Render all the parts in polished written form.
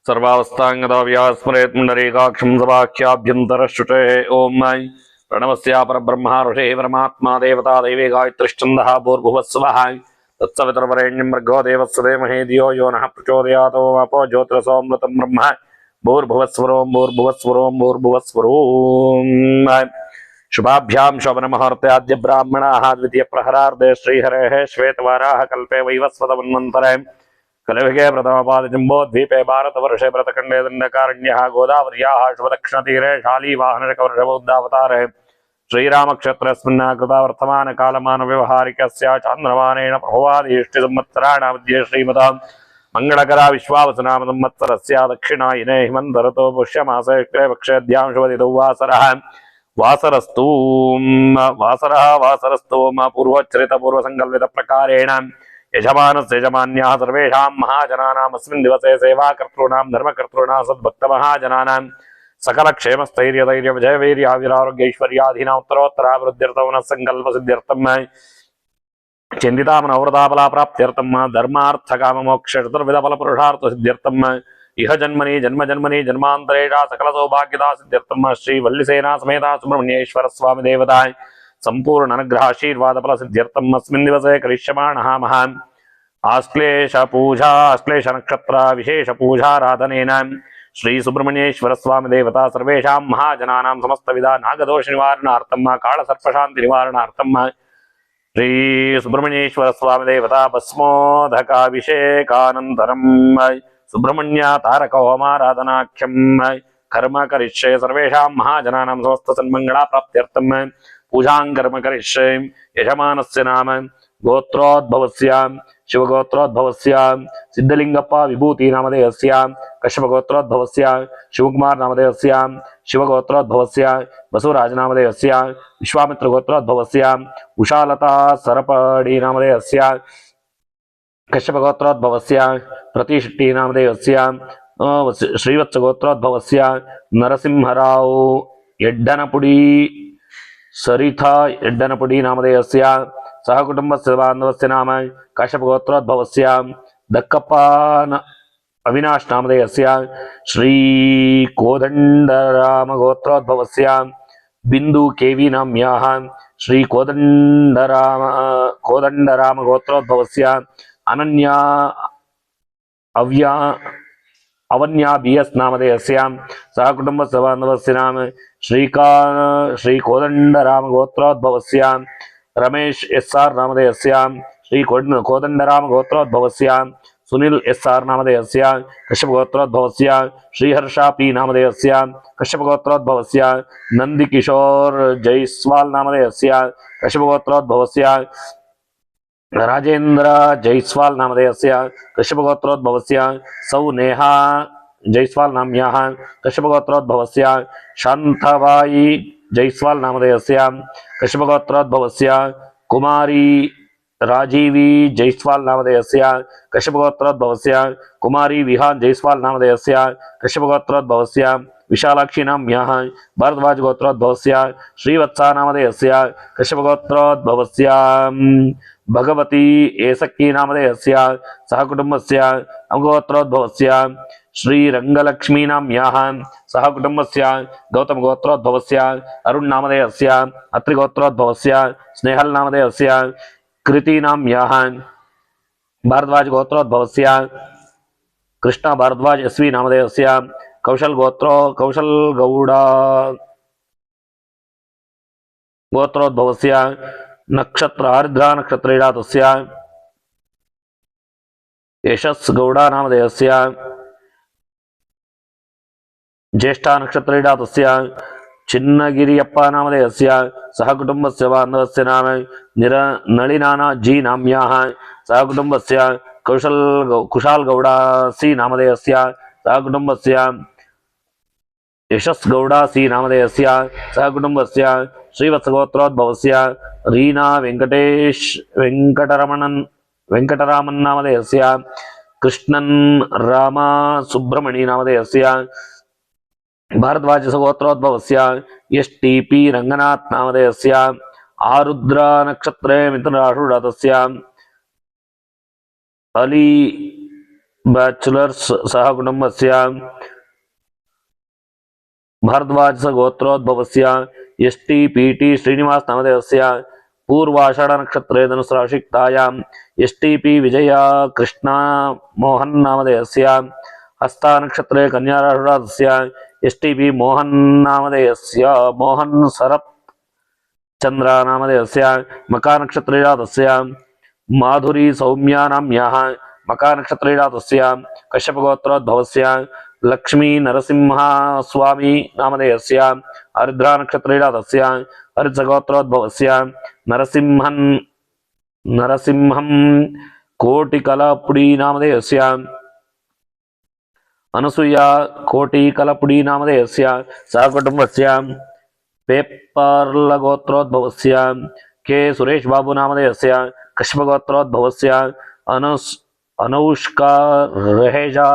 सर्वावस्थांगदाव्यास्मरेत् पुण्डरीकाक्षं सभाख्याभ्यन्तरश्रुते ओम प्रणवस्या परब्रह्मा ऋषिः परमात्मा देवता दैवी गायत्रीश्चन्दः भूर्भुवस्सुवः तत्सवितुर्वरेण्यं भर्गो देवस्य धीमहि धियो यो नः प्रचोदयात् ओमपो ज्योतिरसोऽमृतं ब्रह्म भूर्भुवस्वरों भूर्भुवस्वरों भूर्भुवस्वरों शुभाभ्यां शोभनमुहूर्ते आद्य ब्राह्मणाः द्वितीय प्रहरार्धे श्रीहरेः श्वेतवाराः कल्पे वैवस्वतमन्वन्तरे कलयुगे प्रथमपादजम्बोद्वीपे भारतवर्षे भरतखण्डे दण्डकारण्यः गोदावर्याः शुभदक्षिणतीरे शालीवाहनकवर्षबौद्धावतारे श्रीरामक्षेत्रस्मिन् कृतावर्तमानकालमानव्यवहारिकस्य चान्द्रमानेन प्रभवादिष्टिसंवत्सराणामध्ये श्रीमतां मङ्गलकरा विश्वावसुनाम संवत्सरस्य दक्षिणायने हिमन्तऋतौ पुष्यमासे शुक्लपक्षेऽद्यां शुभतिथौ वासरः वासरस्तु वासरस्तु पूर्वोच्चरितपूर्वसङ्कल्पितप्रकारेण यजमानस्य यजमान्याः सर्वेषां महाजनानामस्मिन् दिवसे सेवाकर्तॄणां धर्मकर्तॄणां सद्भक्तमहाजनानां सकलक्षेमस्थैर्यधैर्यविजयवीर्याविरारोग्यैश्वर्याधीना उत्तरोत्तराभिवृद्ध्यर्थं मनः सङ्कल्पसिद्ध्यर्थं चिन्तितामनवरदाफलाप्त्यर्थं धर्मार्थकाममोक्ष चतुर्विधफलपुरुषार्थसिद्ध्यर्थं इह जन्मनि जन्मजन्मनि जन्मान्तरेषा सकलसौभाग्यदा सिद्ध्यर्थं श्रीवल्लिसेना समेता सुब्रह्मण्येश्वरस्वामी देवताय संपूर्ण अनुग्रह आशीर्वाद फल सिद्ध्यर्थम अस्मिन् दिवसे करिष्यमाणः महान् आश्लेष पूजा आश्लेष नक्षत्र विशेष पूजाराधनेन श्री सुब्रह्मण्येश्वर स्वामी देवता सर्वेषां महाजनानां समस्तविधा नागदोष निवारणार्थं कालसर्पशान्ति निवारणार्थं श्री सुब्रह्मण्येश्वर स्वामी देवता भस्मोदकाभिषेकानन्तरं सुब्रह्मण्य तारक होमाराधनाख्यं कर्म करिष्ये सर्वेषां महाजनानां समस्त सन्मंगला प्राप्त्यर्थं पूजां कर्म करिष्ये यजमानस्य नाम गोत्रोद्भवस्य शिवगोत्रोद्भवस्य सिद्धलिंगप्प विभूति नामधेयस्य कश्यपगोत्रोद्भवस्य शिवकुमार नामधेयस्य शिवगोत्रोद्भवस्य बसवराज नामधेयस्य विश्वामित्रगोत्रोद्भवस्य उषालता सरपडी नामधेयस्य कश्यपगोत्रोद्भवस्य प्रतिशेट्टी नामधेयस्य श्रीवत्सगोत्रोद्भवस्य नरसिंहराव यड्डनपुडी सरिता यड्डनपुडी नामधेयस्य सह कुटुंबस्य बान्धवस्य नाम काश्यपगोत्रोद्भवस्य दक्कप्प अविनाश नामधेयस्य श्री कोदण्डरामगोत्रोद्भवस्य बिंदु केवी नाम्याः श्री कोदण्डरामगोत्रोद्भवस्य अनन्या अवन्या बीएस नामधेयस्य सह कुटुंबस्य बान्धवस्य नाम श्री कोदण्डरामगोत्रोद्भवस्य रमेश एसआर नामधेयस्य श्री कोदण्डरामगोत्रोद्भवस्य सुनील एसआर नामधेयस्य कश्यपगोत्रोद्भवस्य श्रीहर्ष पी नामधेयस्य कश्यपगोत्रोद्भवस्य नंदकिशोर जयस्वाल नामधेयस्य कश्यपगोत्रोद्भवस्य राजेंद्र जयस्वाल नामधेयस्य कश्यपगोत्रोद्भवस्य सौ नेहा जयस्वाल नाम्याः कश्यपगोत्रोद्भवस्य शांताबाई जयस्वाल नामधेयस्य कश्यपगोत्रोद्भवस्य कुमारी राजीवी जयस्वाल नामधेयस्य कश्यपगोत्रोद्भवस्य कुमारी विहान जयस्वाल नामधेयस्य कश्यपगोत्रोद्भवस्य विशालाक्षी नाम्याः भारद्वाज गोत्रोद्भवस्य श्रीवत्सा नामधेयस्य कश्यपगोत्रोद्भवस्य भगवती एसक्की नामधेयस्य सह कुटुंबस्य अगोत्रोद्भवस्य श्रीरंगलक्ष्मी नाम्याः सह कुटुंबस्य गौतम गोत्रोद्भवस्य अरुण नामधेयस्य अत्रिगोत्रोद्भवस्य स्नेहल नामधेयस्य कृति नाम्याः भारद्वाज गोत्रोद्भवस्य कृष्णा भारद्वाज एसवी नामधेयस्य कौशल गौड़ गोत्रोद्भवस्य नक्षत्र आर्द्रा नक्षत्रेणातस्य यशस् गौड़ा नामधेयस्य ज्येष्ठा नक्षत्रेणातस्य चिन्नगिरियप्प नामधेयस्य सह कुटुंबस्य बान्धवस्य नाम नलिनाना जी नाम्याः सह कुटुंबस्य कुशाल गौड़ा सी नामधेयस्य सह कुटुंबस्य यशस् गौड़ा सी नामधेयस्य सह कुटुंबस्य श्रीवत्सगोत्रोद्भवस्य रीना वेंकटरामन नामधेयस्य कृष्णन रामा सुब्रमणी नामधेयस्य भारद्वाज गोत्रोद्भवस्य एसटीपी रंगनाथ नामधेयस्य आरुद्र नक्षत्रे मिथुन राशुरातस्य अली बैचलर्स सह कुटुंबस्य भारद्वाज गोत्रोद्भवस्य एसटीपीटी श्रीनिवास नामदेवस्य पूर्वाषाढ़ नक्षत्रे धनुराशिक्तायां एसटीपी विजया कृष्णा मोहन नामदेवस्य हस्ता नक्षत्रे कन्या राशिस्य एसटीपी मोहन नामदेवस्य मोहन शरत् चंद्र नामदेवस्य मका नक्षत्रे जातस्य माधुरी सौम्या नाम्याः मका नक्षत्रे जातस्य कश्यपगोत्रोद्भवस्य लक्ष्मी नरसिंह स्वामी नामधेयस्य आर्द्रा नक्षत्रे जातस्य हरित्सगोत्रोद्भवस्य नरसिंहं कोटिकलपुडी नामधेयस्य अनसूया कोटिकलपुडी नामधेयस्य सहकुटुम्बस्य पेप्पर्लगोत्रोद्भवस्य के सुरेश बाबू नामधेयस्य कश्यपगोत्रोद्भवस्य अनुष्का रहेजा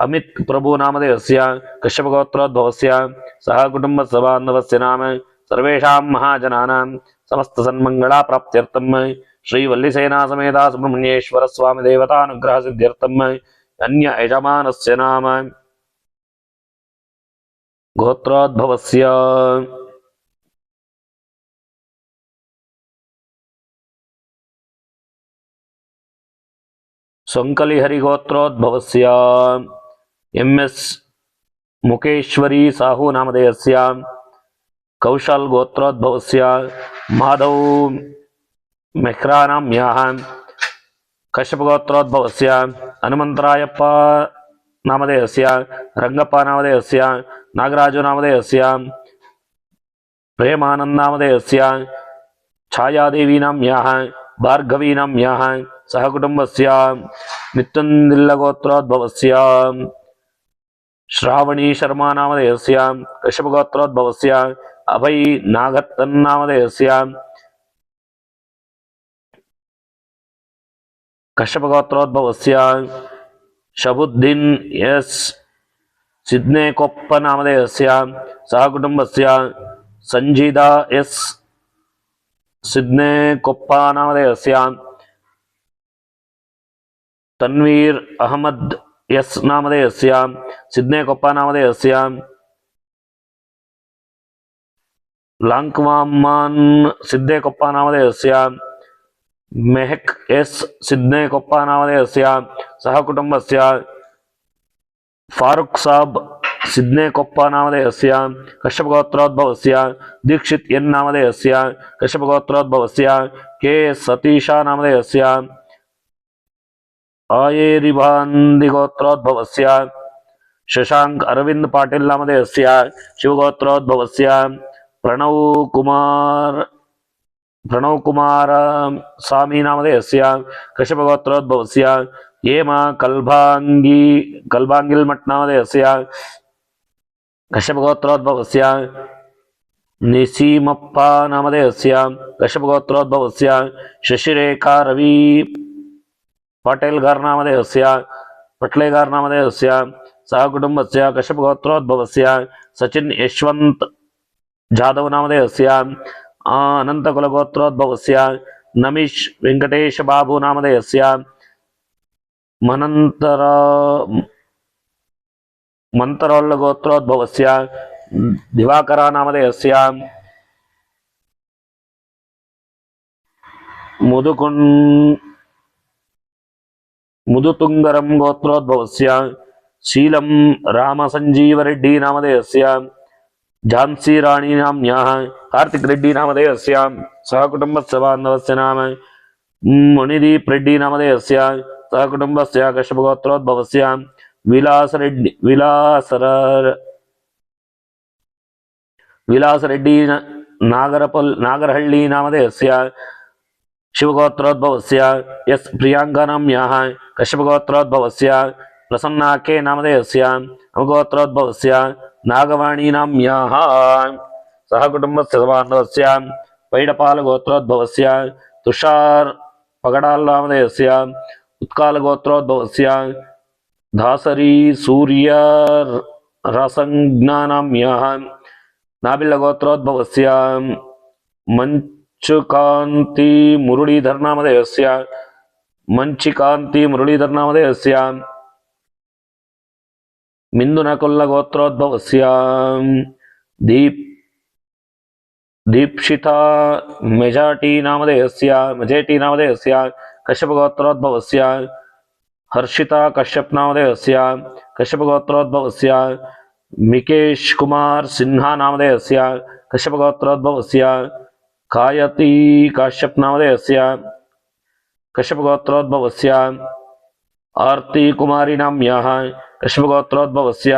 अमित प्रभु नामधेयस्य कश्यपगोत्रोद्भवस्य सह कुटुम्बस्य बान्धवस्य नाम सर्वेषां महाजनानां समस्त सन्मंगला प्राप्त्यर्थं श्री वल्लीसेना समेता सुब्रह्मण्येश्वर स्वामी देवतानुग्रह सिद्ध्यर्थं अन्य यजमानस्य नाम गोत्रोद्भवस्य सोंकलिहरिगोत्रोद्भवस्य एमएस मुकेश्वरी साहू नामधेयस्य कौशल गोत्रोद्भवस्य माधव मेहरा नाम्याः कश्यपगोत्रोद्भवस्य हनुमंतरायप्प नामधेयस्य रंगप्प नामधेयस्य नागराजु नामधेयस्य प्रेमानंद नामधेयस्य छायादेवी नाम्याः भार्गवी नाम्याः सहकुटुम्बस्य नित्यंदिल्लगोत्रोद्भवस्य श्रावणी शर्मा नामधेयस्य कश्यपगोत्रोद्भवस्य अभय नागत्तन नामधेयस्य कश्यपगोत्रोद्भवस्य शबुद्दीन एस सिद्नेकोप्प नामधेयस्य सहकुटुम्बस्य संजीदा एस सिद्नेकोप्प नामधेयस्य तन्वीर अहमद एस नामधेयस्य सिद्नेकोप्प नामधेयस्य लांकवाम्मान सिद्देकोप्प नामधेयस्य मेहक एस सिद्नेकोप्प नामधेयस्य सहकुटुम्बस्य फारूक साहब सिद्नेकोप्प नामधेयस्य कश्यपगोत्रोद्भवस्य दीक्षित एन नामधेयस्य कश्यपगोत्रोद्भवस्य के सतीशा नामधेयस्य आयेरिभान्दिगोत्रोद्भवस्य शशांक अरविंद पाटिल नामधेयस्य शिवगोत्रोद्भवस्य प्रणव कुमार स्वामी नामधेयस्य कश्यपगोत्रोद्भवस्य हेमा कल्भांगिलमठ नामधेयस्य कश्यपगोत्रोद्भवस्य निसीमप्प नामधेयस्य कश्यपगोत्रोद्भवस्य शशिरेखा रवि पाटेलगार नामधेयस्य पटलेगार नामधेयस्य सहकुटुम्बस्य कश्यपगोत्रोद्भवस्य सचिन यशवंत जाधव नामधेयस्य अनंतकुलगोत्रोद्भवस्य नमिश वेंकटेश बाबू नामधेयस्य मंतरोल्ल गोत्रोद्भवस्य दिवाकर नामधेयस्य मुदुतुंगरम गोत्रोद्भवस्य शीलम रामसंजीवरेड्डी नामधेयस्य झांसी राणी नाम्याः कार्तिक रेड्डी नामधेयस्य सहकुटुम्बस्य बान्धवस्य नाम मुनिदीप रेड्डी नामधेयस्य सहकुटुम्बस्य कश्यपगोत्रोद्भवस्य विलासरेड्डी नागरहल्ली नामधेयस्य शिवगोत्रोद्भवस्य एस प्रियांका नाम्याः कश्यपगोत्रोद्भवस्य प्रसन्ना के नामधेयस्य अमगोत्रोद्भवस्य नागवाणी नाम्याः सहकुटुम्बस्य बान्धवस्य पैडपालगोत्रोद्भवस्य तुषार पगडाल नामधेयस्य उत्कालगोत्रोद्भवस्य धासरी सूर्य रसंज्ञा नाम्याः नाबिल्लगोत्रोद्भवस्य मंचुकांति मुरलीधर नामधेयस्य मिन्दुनकुल्लगोत्रोद्भवस्य दीक्षिता मेजेटी नामधेयस्य कश्यपगोत्रोद्भवस्य हर्षिता कश्यप नामधेयस्य कश्यपगोत्रोद्भवस्य मिकेश कुमार सिन्हा नामधेयस्य कश्यपगोत्रोद्भवस्य कायती काश्यप नामधेयस्य कश्यपगोत्रोद्भवस्य आरती कुमारी नाम्याः कश्यपगोत्रोद्भवस्य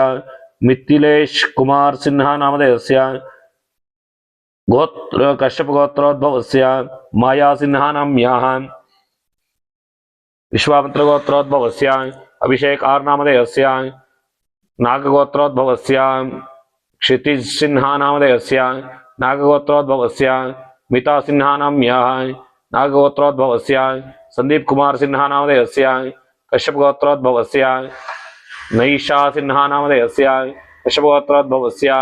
मिथिलेश कुमार सिन्हा नामधेयस्य कश्यपगोत्रोद्भवस्य माया सिन्हा नाम्याः विश्वामित्रगोत्रोद्भवस्य अभिषेक आर नामधेयस्य नागगोत्रोद्भवस्य क्षितिज सिन्हा नामधेयस्य नागगोत्रोद्भवस्य मिता सिन्हा नाम्याः नागगोत्रोद्भवस्य संदीप कुमार सिन्हा नामधेयस्य कश्यपगोत्रोद्भवस्य नैषा सिन्हा नामधेयस्य कश्यपगोत्रोद्भवस्य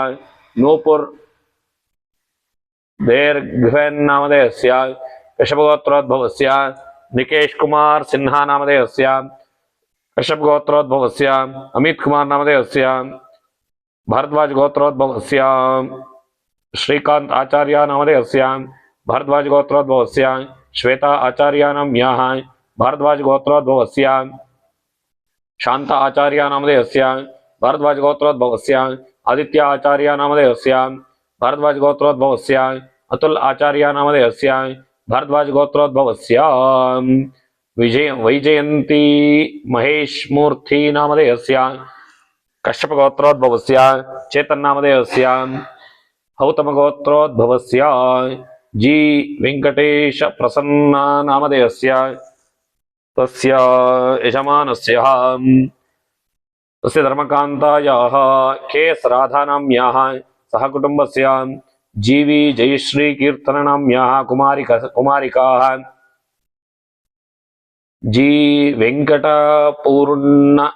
नूपुर देर्घ्वेन नामधेयस्य कश्यपगोत्रोद्भवस्य निकेश कुमार सिन्हा नामधेयस्य कश्यपगोत्रोद्भवस्य अमित कुमार नामधेयस्य भारद्वाज गोत्रोद्भवस्य श्रीकांत आचार्य नामधेयस्य भारद्वाज गोत्रोद्भवस्य श्वेता आचार्य नाम्याः भारद्वाज गोत्रोद्भवस्य शांता आचार्य नामधेयस्य भारद्वाज गोत्रोद्भवस्य आदित्य आचार्य नामधेयस्य भारद्वाज गोत्रोद्भवस्य अतुल आचार्य नामधेयस्य भारद्वाज गोत्रोद्भवस्य वैजयंती महेश मूर्ति नामधेयस्य कश्यप गोत्रोद्भवस्य चेतन नामधेयस्य हौतम गोत्रोद्भवस्य जी वेंकटेश प्रसन्न नामधेयस्य तस्य यजमानस्य तस्य धर्मकान्तायाः केएस राधा नाम्याः सह कुटुंबस्य जीवी जयश्री कीर्तन नाम्याः कुमारिकाः जी वेंकटपूर्ण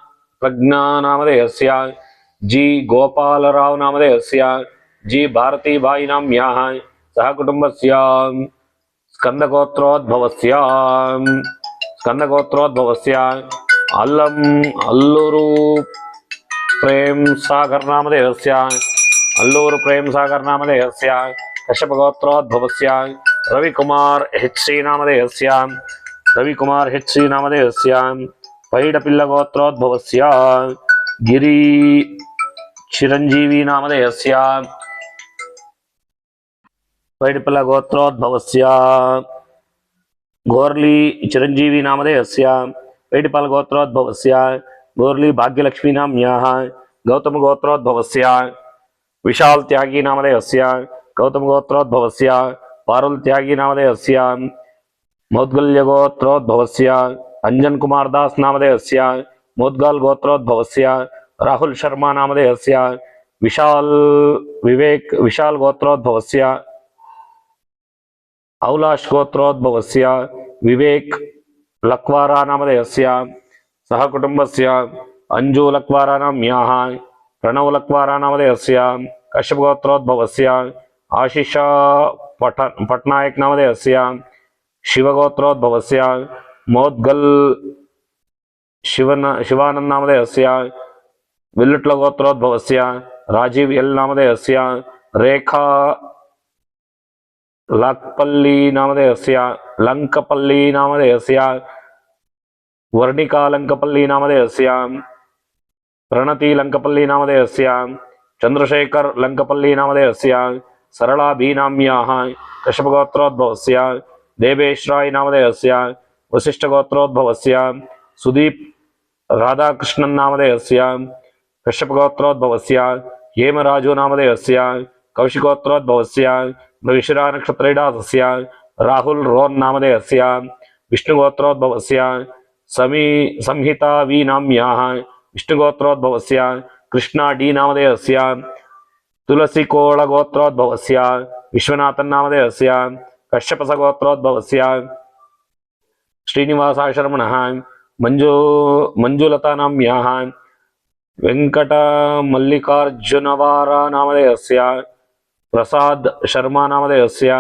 प्रज्ञा नामधेयस्य जी गोपालराव नामधेयस्य जी भारतीबाई नाम्याः सह कुटुंबस्य स्कंदगोत्रोद्भवस्य अल्लूरु प्रेम सागर नामधेयस्य कश्यपगोत्रोद्भवस्य रविकुमार एच सी नामधेयस्य पैडपिल्लगोत्रोद्भवस्य गिरी चिरंजीवी नामधेयस्य पैडपिल्लगोत्रोद्भवस्य गोर्ली चिरंजीवी नामधेयस्य पैडिपाल गोत्रोद्भवस्य गोर्ली भाग्यलक्ष्मी नाम्याः गौतम गोत्रोद्भवस्य विशाल त्यागी नामधेयस्य गौतम गोत्रोद्भवस्य पारुल त्यागी नामधेयस्य मौद्गल्य गोत्रोद्भवस्य अंजन कुमार दास नामधेयस्य मोद्गल गोत्रोद्भवस्य राहुल शर्मा नामधेयस्य विशाल गोत्रोद्भवस्य औलाश गोत्रोद्भवस्य विवेक लक्वारा नामधेयस्य सह कुटुंबस्य अंजू लक्वारा नाम्याः प्रणव लक्वारा नामधेयस्य कश्यप गोत्रोद्भवस्य आशीष पटनायक नामधेयस्य शिवगोत्रोद्भवस्य मोद्गल शिवानंद नामधेयस्य विल्लुट्ल गोत्रोद्भवस्य राजीव एल नामधेयस्य रेखा लंकपल्ली नामधेयस्य वर्णिका लंकपल्ली नामधेयस्य प्रणति लंकपल्ली नामधेयस्य चंद्रशेखर लंकपल्ली नामधेयस्य सरला बी नाम्याः कश्यपगोत्रोद्भवस्य देवेश राय नामधेयस्य वशिष्ठ गोत्रोद्भवस्य सुदीप राधाकृष्णन नामधेयस्य कश्यपगोत्रोद्भवस्य हेमराजु नामधेयस्य कौशिकोत्रोद्भवस्य मृगशिरा नक्षत्रेडासस्य राहुल रोन नामधेयस्य विष्णुगोत्रोद्भवस्य संहिता वी नाम्याः विष्णुगोत्रोद्भवस्य कृष्णा डी नामधेयस्य तुलसीकोळ गोत्रोद्भवस्य विश्वनाथन नामधेयस्य कश्यपस गोत्रोद्भवस्य श्रीनिवासाशर्मणः मंजुलता नाम्याः वेंकट मल्लिकार्जुनवारा नामधेयस्य प्रसाद शर्मा नामधेयस्य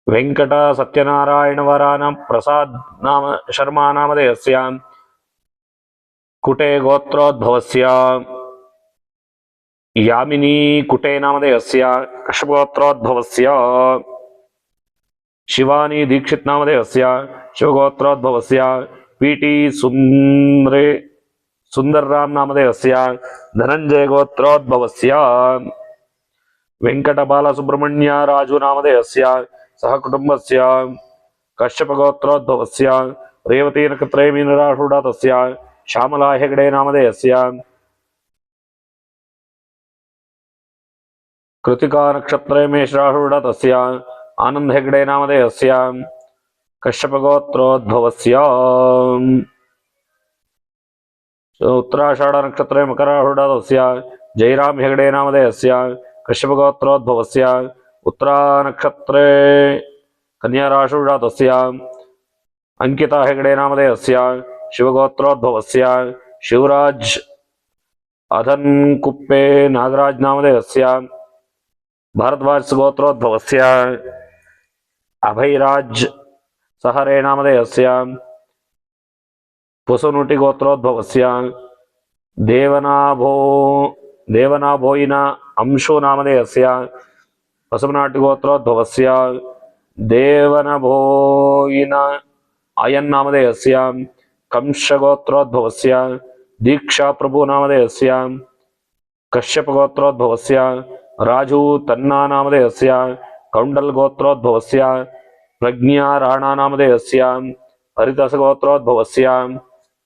वेंकट सत्यनारायण वरान प्रसाद नाम शर्मा नामधेयस्य कुटे गोत्रोद्भवस्य यामिनी कुटे नामधेयस्य कश्यपगोत्रोद्भवस्य शिवानी दीक्षित नामधेयस्य शिवगोत्रोद्भवस्य पीटी सुंदरे सुंदरराम नामधेयस्य धनंजय गोत्रोद्भवस्य वेंकटबाल सुब्रह्मण्य राजू नामधेयस्य सह कुटुंबस्य कश्यप गोत्रोद्भवस्य रेवती नक्षत्रे मीनराशूढातस्य श्यामला हेगडे नामधेयस्य कृतिका नक्षत्रे मेषराशूढातस्य आनंद हेगडे नामधेयस्य कश्यप गोत्रोद्भवस्य उत्तराषाढ़ नक्षत्रे मकरारूढस्य जयराम हेगडे नामधेयस्य कश्यप गोत्रोद्भवस्य उत्तरा नक्षत्रे कन्या राशूढातस्य अंकिता हेगडे नामधेयस्य शिवगोत्रोद्भवस्य शिवराज अधनकुप्पे नागराज नामधेयस्य भारद्वाज गोत्रोद्भवस्य अभयराज सहरे नामधेयस्य पुसनुटी गोत्रोद्भवस्य देवनाभोयिन अंशु नामधेयस्य पसवनाटि गोत्रोद्भवस्य देवनभोयिन अयन नामधेयस्य कंश गोत्रोद्भवस्य दीक्षा प्रभु नामधेयस्य कश्यप गोत्रोद्भवस्य राजू तन्ना नामधेयस्य कौंडल गोत्रोद्भवस्य प्रज्ञा राणा नामधेयस्य हरिदास गोत्रोद्भवस्य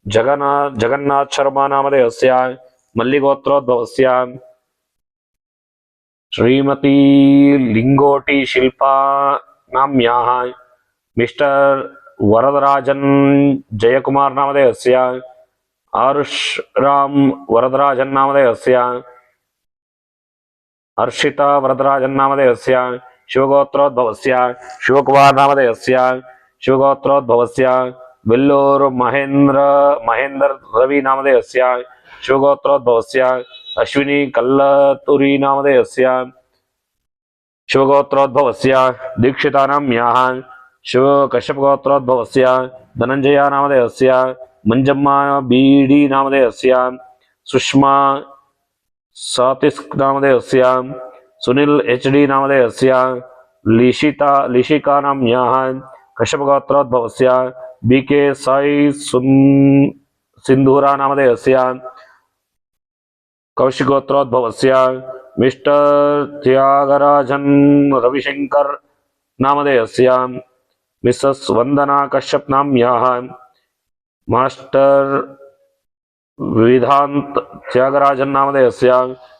जगन्नाथ शर्मा नामधेयस्य मल्लिगोत्रोद्भवस्य श्रीमती लिंगोटी शिल्पा नाम्याः मिस्टर वरदराजन जयकुमार नामधेयस्य आरुष राम वरदराजन नामधेयस्य हर्षिता वरदराजन नामधेयस्य शिवगोत्रोद्भवस्य शिवकुमार नामधेयस्य शिवगोत्रोद्भवस्य वेल्लूर महेंद्र रवि नामधेयस्य शिवगोत्रोद्भवस्य अश्विनी कल्लतुरी नामधेयस्य शिवगोत्रोद्भवस्य दीक्षिता नाम्याः शिव कश्यपगोत्रोद्भवस्य धनंजय नामधेयस्य मंजम्मा बीडी नामधेयस्य सुषमा सातिस्क नामधेयस्य सुनील एचडी नामधेयस्य लिशिका नाम्याः कश्यपगोत्रोद्भवस्य बीके साई सिंधूरा नामधेयस्य कौशिकोत्रोद्भवस्य मिस्टर त्यागराजन रविशंकर नामधेयस्य मिसेस वंदना कश्यप नाम्याः मास्टर विधांत त्यागराजन नामधेयस्य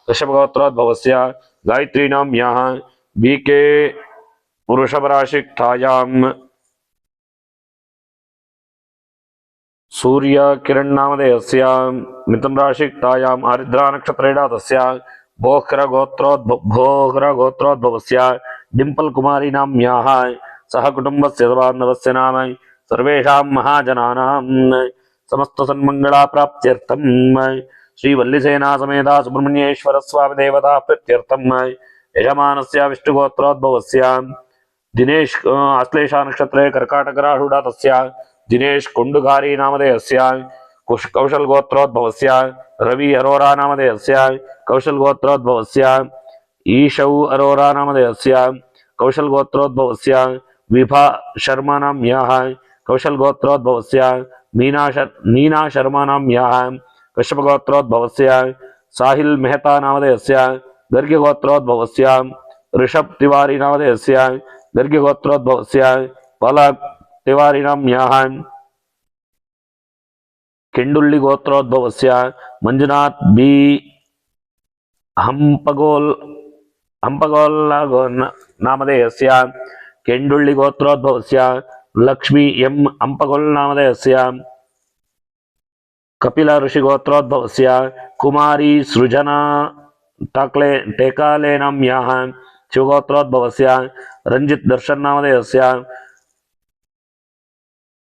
कश्यपगोत्रोद्भवस्य गायत्री नाम्याः बीके वृषभराशिक्तायां सूर्य किरण नामधेयस्य मिथुन राशिक्तायां आर्द्रा नक्षत्रेडातस्य भोहर गोत्रोद्भवस्य डिंपल कुमारी नाम्याः सह कुटुंबस्य बान्धवस्य नाम सर्वेषां महाजनानां समस्त सन्मंगला प्राप्त्यर्थं श्री वल्लीसेना समेता सुब्रह्मण्येश्वर स्वामी देवता प्रीत्यर्थं यजमानस्य विष्णुगोत्रोद्भवस्य दिनेश आश्लेषा नक्षत्रे कर्काटक राशूढातस्य दिनेश कुंडुगारी नामधेयस्य कौशल गोत्रोद्भवस्य रवि अरोरा नामधेयस्य कौशल गोत्रोद्भवस्य ईशौ अरोरा नामधेयस्य कौशल गोत्रोद्भवस्य विभा शर्मा नाम्याः कौशल गोत्रोद्भवस्य नीना शर्मा नाम्याः कश्यप गोत्रोद्भवस्य साहिल मेहता नामधेयस्य गर्ग्य गोत्रोद्भवस्य ऋषभ तिवारी नामधेयस्य गर्ग्य गोत्रोद्भवस्य पलक तिवारी नाम्याः केंडुल्ली गोत्रोद्भवस्य मंजुनाथ बी हंपगोल नामधेयस्य केंडुल्ली गोत्रोद्भवस्य लक्ष्मी एम हंपगोल नामधेयस्य कपिल ऋषि गोत्रोद्भवस्य कुमारी सृजना टेकाले नाम्याः शिवगोत्रोद्भवस्य रंजित दर्शन नामधेयस्य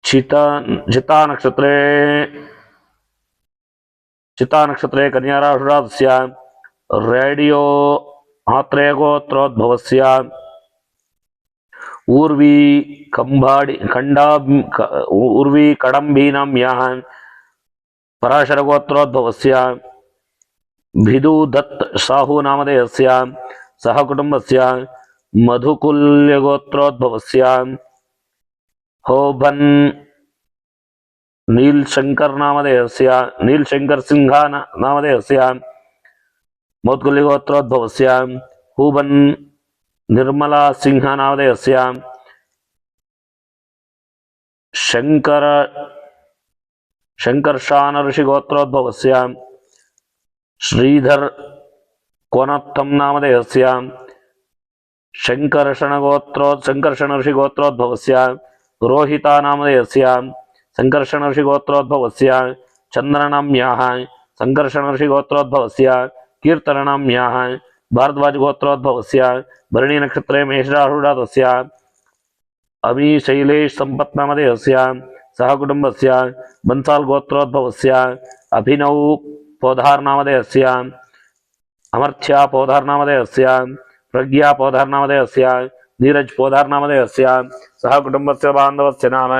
चिता नक्षत्रे कन्या राशुरातस्य रेडियो आत्रेय गोत्रोद्भवस्य ऊर्वी कडंबी नाम्याः पराशरगोत्रोद्भवस्य भिदुदत्त साहू नामधेयस्य सह कुटुंबस्य मधुकुल्यगोत्रोद्भवस्य होबन नीलशंकर नामधेयस्य नीलशंकर सिंह नामधेयस्य मौत्कुल्यगोत्रोद्भवस्य हूबन निर्मला सिंह नामधेयस्य शंकर शंकर्षान ऋषिगोत्रोद्भवस्य श्रीधर कोनत्तम नामधेयस्य शंकर्षण ऋषिगोत्रोद्भवस्य रोहिता नामधेयस्य संकर्षण ऋषिगोत्रोद्भवस्य चंद्रनाम्याः संकर्षण ऋषिगोत्रोद्भवस्य कीर्तननाम्याः भारद्वाज गोत्रोद्भवस्य भरणी नक्षत्रे मेषरारूढस्य अमी शैलेश संपत् नामधेयस्य सह कुटुंबस्य बंसाल गोत्रोद्भवस्य अभिनव पोधार नामधेयस्य अमर्थ्या पोधार नामधेयस्य प्रज्ञा पोधार नामधेयस्य नीरज पोधार नामधेयस्य सह कुटुंबस्य बान्धवस्य नाम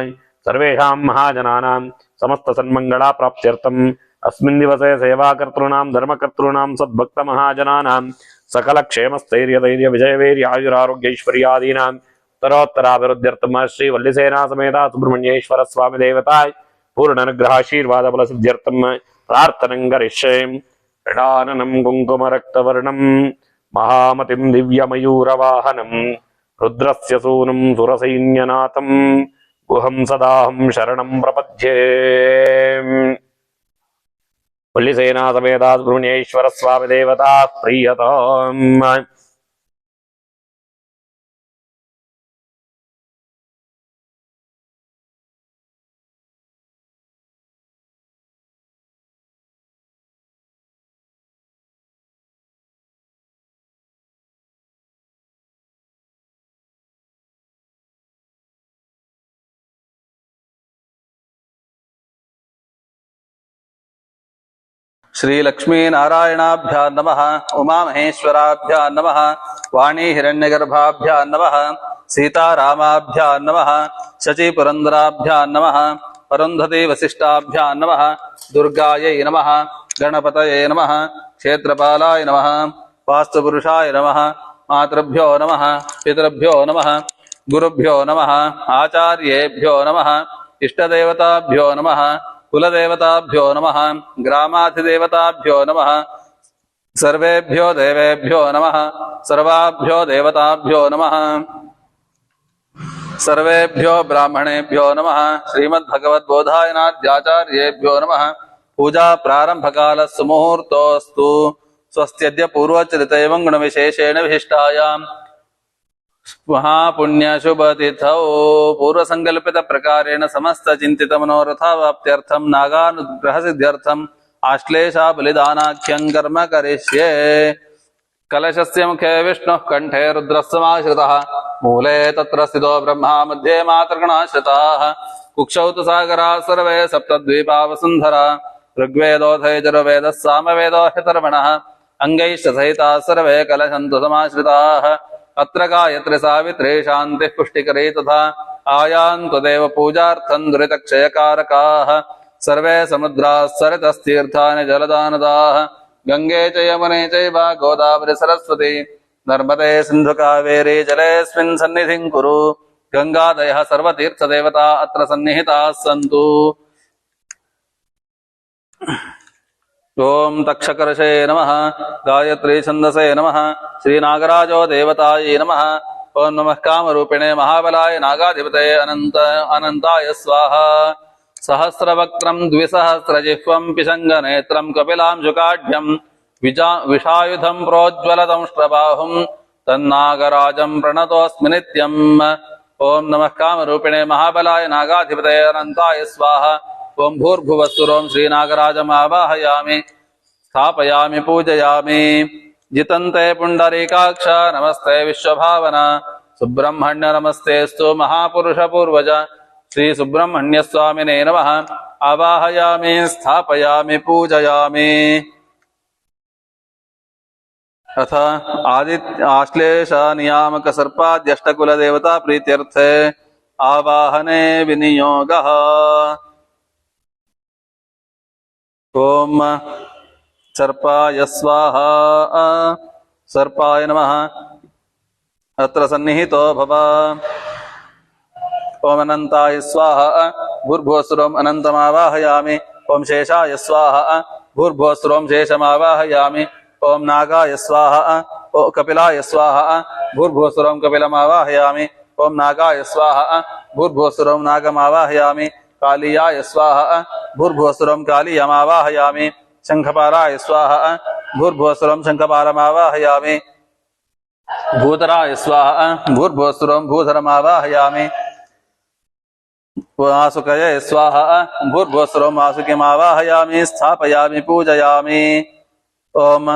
सर्वेषां महाजनानां समस्त सन्मंगला प्राप्त्यर्थम् अस्मिन् दिवसे सेवाकर्तॄणां धर्मकर्तॄणां सद्भक्तमहाजनानां सकल क्षेमस्थैर्य धैर्य विजयवीर्य आयुरारोग्यैश्वर्यादीनां उत्तरोत्तराभिवृद्ध्यर्थं श्री वल्लिसेना समेत सुब्रह्मण्येश्वर स्वामी देवताय पूर्ण अनुग्रहाशीर्वाद बल सिद्ध्यर्थं प्रार्थनं करिष्ये। ऋणाननं कुङ्कुमरक्तवर्णं महामतिं दिव्यमयूरवाहनं रुद्रस्य सूनं सुरसैन्यनाथं गुहं सदाहं शरणं प्रपद्ये। वल्लिसेना समेत सुब्रह्मण्येश्वर स्वामी देवता प्रीयताम्। श्री लक्ष्मी नारायणाभ्यां नमः। उमा महेश्वराभ्यां नमः। वाणी हिरण्यगर्भाभ्यां नमः। सीतारामाभ्यां नमः। शची पुरंदराभ्यां नमः। अरुन्धती वसिष्ठाभ्यां नमः। दुर्गायै नमः। गणपतये नमः। क्षेत्रपालाय नमः। वास्तुपुरुषाय नमः। मातृभ्यो नमः। पितृभ्यो नमः। गुरुभ्यो नमः। आचार्येभ्यो नमः। इष्टदेवताभ्यो नमः। कुलदेवताभ्यो नमः। ग्रामाधिदेवताभ्यो नमः। सर्वेभ्यो देवेभ्यो नमः। सर्वाभ्यो देवताभ्यो नमः। सर्वेभ्यो ब्राह्मणेभ्यो नमः। श्रीमद्भगवद्बोधायनाद्याचार्येभ्यो नमः। पूजा प्रारंभकाल सुमुहूर्तोऽस्तु। स्वस्त्यद्य पूर्वचरितैवं गुणविशेषेण विशिष्टायां महापुण्यशुभतिथौ पूर्वसंकल्पित प्रकारेण समस्त चिंतित मनोरथावाप्त्यर्थं नागानुग्रहसिद्ध्यर्थम् आश्लेषा बलिदानाख्यं कर्म करिष्ये। कलशस्य मुखे विष्णुः कंठे रुद्रस्समाश्रितः मूले तत्र स्थितो ब्रह्मा मध्ये मातृगणाश्रिताः कुक्षौ तु सागराः सर्वे सप्तद्वीपा वसुन्धरा ऋग्वेदोऽथ यजुर्वेदः सामवेदो ह्यथर्वणः अङ्गैश्च सहिताः सर्वे कलशन्तु समाश्रिताः अत्र गायत्री सावित्री शान्तिः पुष्टिकरी तथा आयान्तु देव पूजार्थं दुरितक्षयकारकाः सर्वे समुद्राः सरितस्तीर्थानि जलदानदाः गंगे च यमुने चैव गोदावरी सरस्वती नर्मदे सिन्धु कावेरी जलेऽस्मिन् सन्निधिं कुरु। गंगादयः सर्वतीर्थदेवता अत्र सन्निहिताः सन्तु। ओम तक्षकर्षे नमः। गायत्री छंदसे नमः। श्रीनागराजो देवतायै नमः। ओम नमः कामरूपिणे महाबलाय नागाधिपतये अनंताय स्वाहा। सहस्रवक्त्रं द्विसहस्रजिह्वं पिशङ्गनेत्रं कपिलांशुकाढ्यं विषायुधं प्रोज्ज्वलदंष्ट्रबाहुं तन्नागराजं प्रणतोऽस्मि नित्यम्। ओम नमः कामरूपिणे महाबलाय नागाधिपतये अनंताय स्वाहा। ओम भूर्भुवस्सुरों श्रीनागराजमावाहयामि स्थापयामि पूजयामि। जितन्ते पुंडरीकाक्ष नमस्ते विश्वभावना सुब्रह्मण्य नमस्तेस्तु महापुरुष पूर्वज श्री सुब्रह्मण्य स्वामिने नमः। आवाहयामि स्थापयामि पूजयामि। अथ आश्लेष नियामक सर्पाद्यष्टकुल देवता प्रीत्यर्थे आवाहने विनियोगः। ओम सर्पाय स्वाहा सर्पाय नमः अत्र सन्निहितो भव ओम अनंताय स्वाहा भूर्भुवस्सुरम् अनन्तमावाहयामि ओम शेषाय स्वाहा भूर्भुवस्सुरम् शेषमावाहयामि ओम नागाय स्वाहा ओम कपिलाय स्वाहा भूर्भुवस्सुरम् कपिलमावाहयामि ओम नागाय स्वाहा भूर्भुवस्सुरम् नागमावाहयामि कालीयाय स्वाहा भूर्भुवस्सुरम् कालीयमावाहयामि शंखपालाय स्वाहा भूर्भुवस्सुरम् शंखपालमावाहयामि भूधराय स्वाहा भूर्भुवस्सुरम् भूधरमावाहयामि वासुकये स्वाहा भूर्भुवस्सुरम् वासुकिमावाहयामि स्थापयामि पूजयामि ओम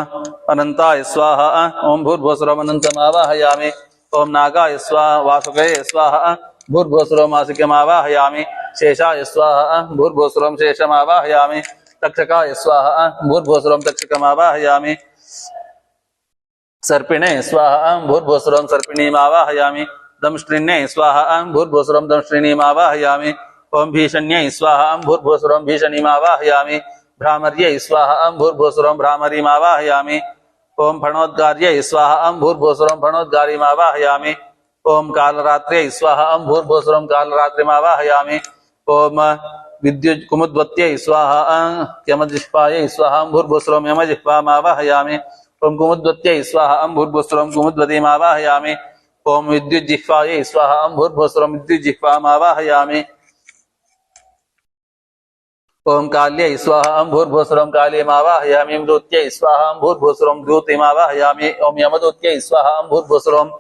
अनंताय स्वाहा ओम भूर्भुवस्सुरम् अनन्तमावाहयामि ओम नागाय स्वाहा वासुकये स्वाहा भूर्भुवस्सुरम् वासुकिमावाहयामि शेषाय स्वाहा भूर्भुवस्सुरम् शेषमावाहयामि तक्षकाय स्वाहा भूर्भुवस्सुरम् तक्षकमावाहयामि सर्पिणे स्वाहा भूर्भुवस्सुरम् सर्पिणीमावाहयामि दंष्ट्रिण्ये स्वाहा भूर्भुवस्सुरम् दंष्ट्रिणीमावाहयामि ओम भीषण्यै स्वाहा भूर्भुवस्सुरम् भीषणीमावाहयामि भ्रामर्यै स्वाहा भूर्भुवस्सुरम् भ्रामरीमावाहयामि ओम फणोद्गार्यै स्वाहा भूर्भुवस्सुरम् फणोद्गारीमावाहयामि ओम कालरात्र्यै स्वाहा भूर्भुवस्सुरम् कालरात्रिमावाहयामि ओम विद्युत् कुमुद्वत्यै स्वाहा यमजिह्वायै स्वाहा भूर्भुवस्सुरम् यमजिह्वामावाहयामि ओम कुमुद्वत्यै स्वाहा भूर्भुवस्सुरम् कुमुद्वतीमावाहयामि ओम विद्युज्जिह्वायै स्वाहा भूर्भुवस्सुरम् विद्युज्जिह्वामावाहयामि ओम काल्यै स्वाहा भूर्भुवस्सुरम् कालीयमावाहयामि मृत्यै स्वाहा भूर्भुवस्सुरम् द्यूतिमावाहयामि ओम यमदूत्यै स्वाहा भूर्भुवस्सुरम्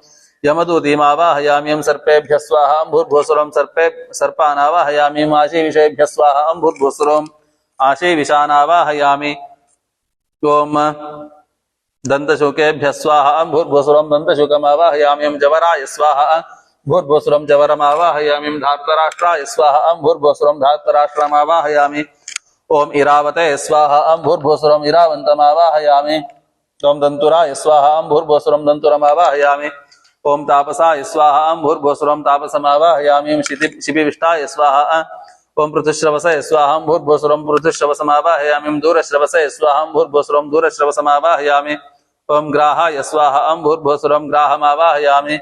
यमदूतिमावाहयामि ओम सर्पेभ्यः स्वाहा भूर्भुवस्सुरम् सर्पानावाहयामि ओम आशीविषेभ्यः स्वाहा भूर्भुवस्सुरम् आशीविषानावाहयामि ओम दंतशुकेभ्यः स्वाहा भूर्भुवस्सुरम् दंतशुकमावाहयामि ओम जवराय स्वाहा भूर्भुवस्सुरम् जवरमावाहयामि ओम धार्तराष्ट्राय स्वाहा भूर्भुवस्सुरम् धार्तराष्ट्रमावाहयामि ओम इरावते स्वाहा भूर्भुवस्सुरम् इरावन्तमावाहयामि ओम दंतुराय स्वाहा भूर्भुवस्सुरम् दंतुरमावाहयामि ओम तापसाय स्वाहा भूर्भुवस्सुरम् तापसमावाहयामि ओम शिबिविष्टाय स्वाहा ओम पृथुश्रवसे स्वाहा भूर्भुवस्सुरम् पृथुश्रवसमावाहयामि ओम दूरश्रवसे स्वाहा भूर्भुवस्सुरम् दूरश्रवसमावाहयामि ओम ग्राहाय स्वाहा भूर्भुवस्सुरम् ग्राहमावाहयामि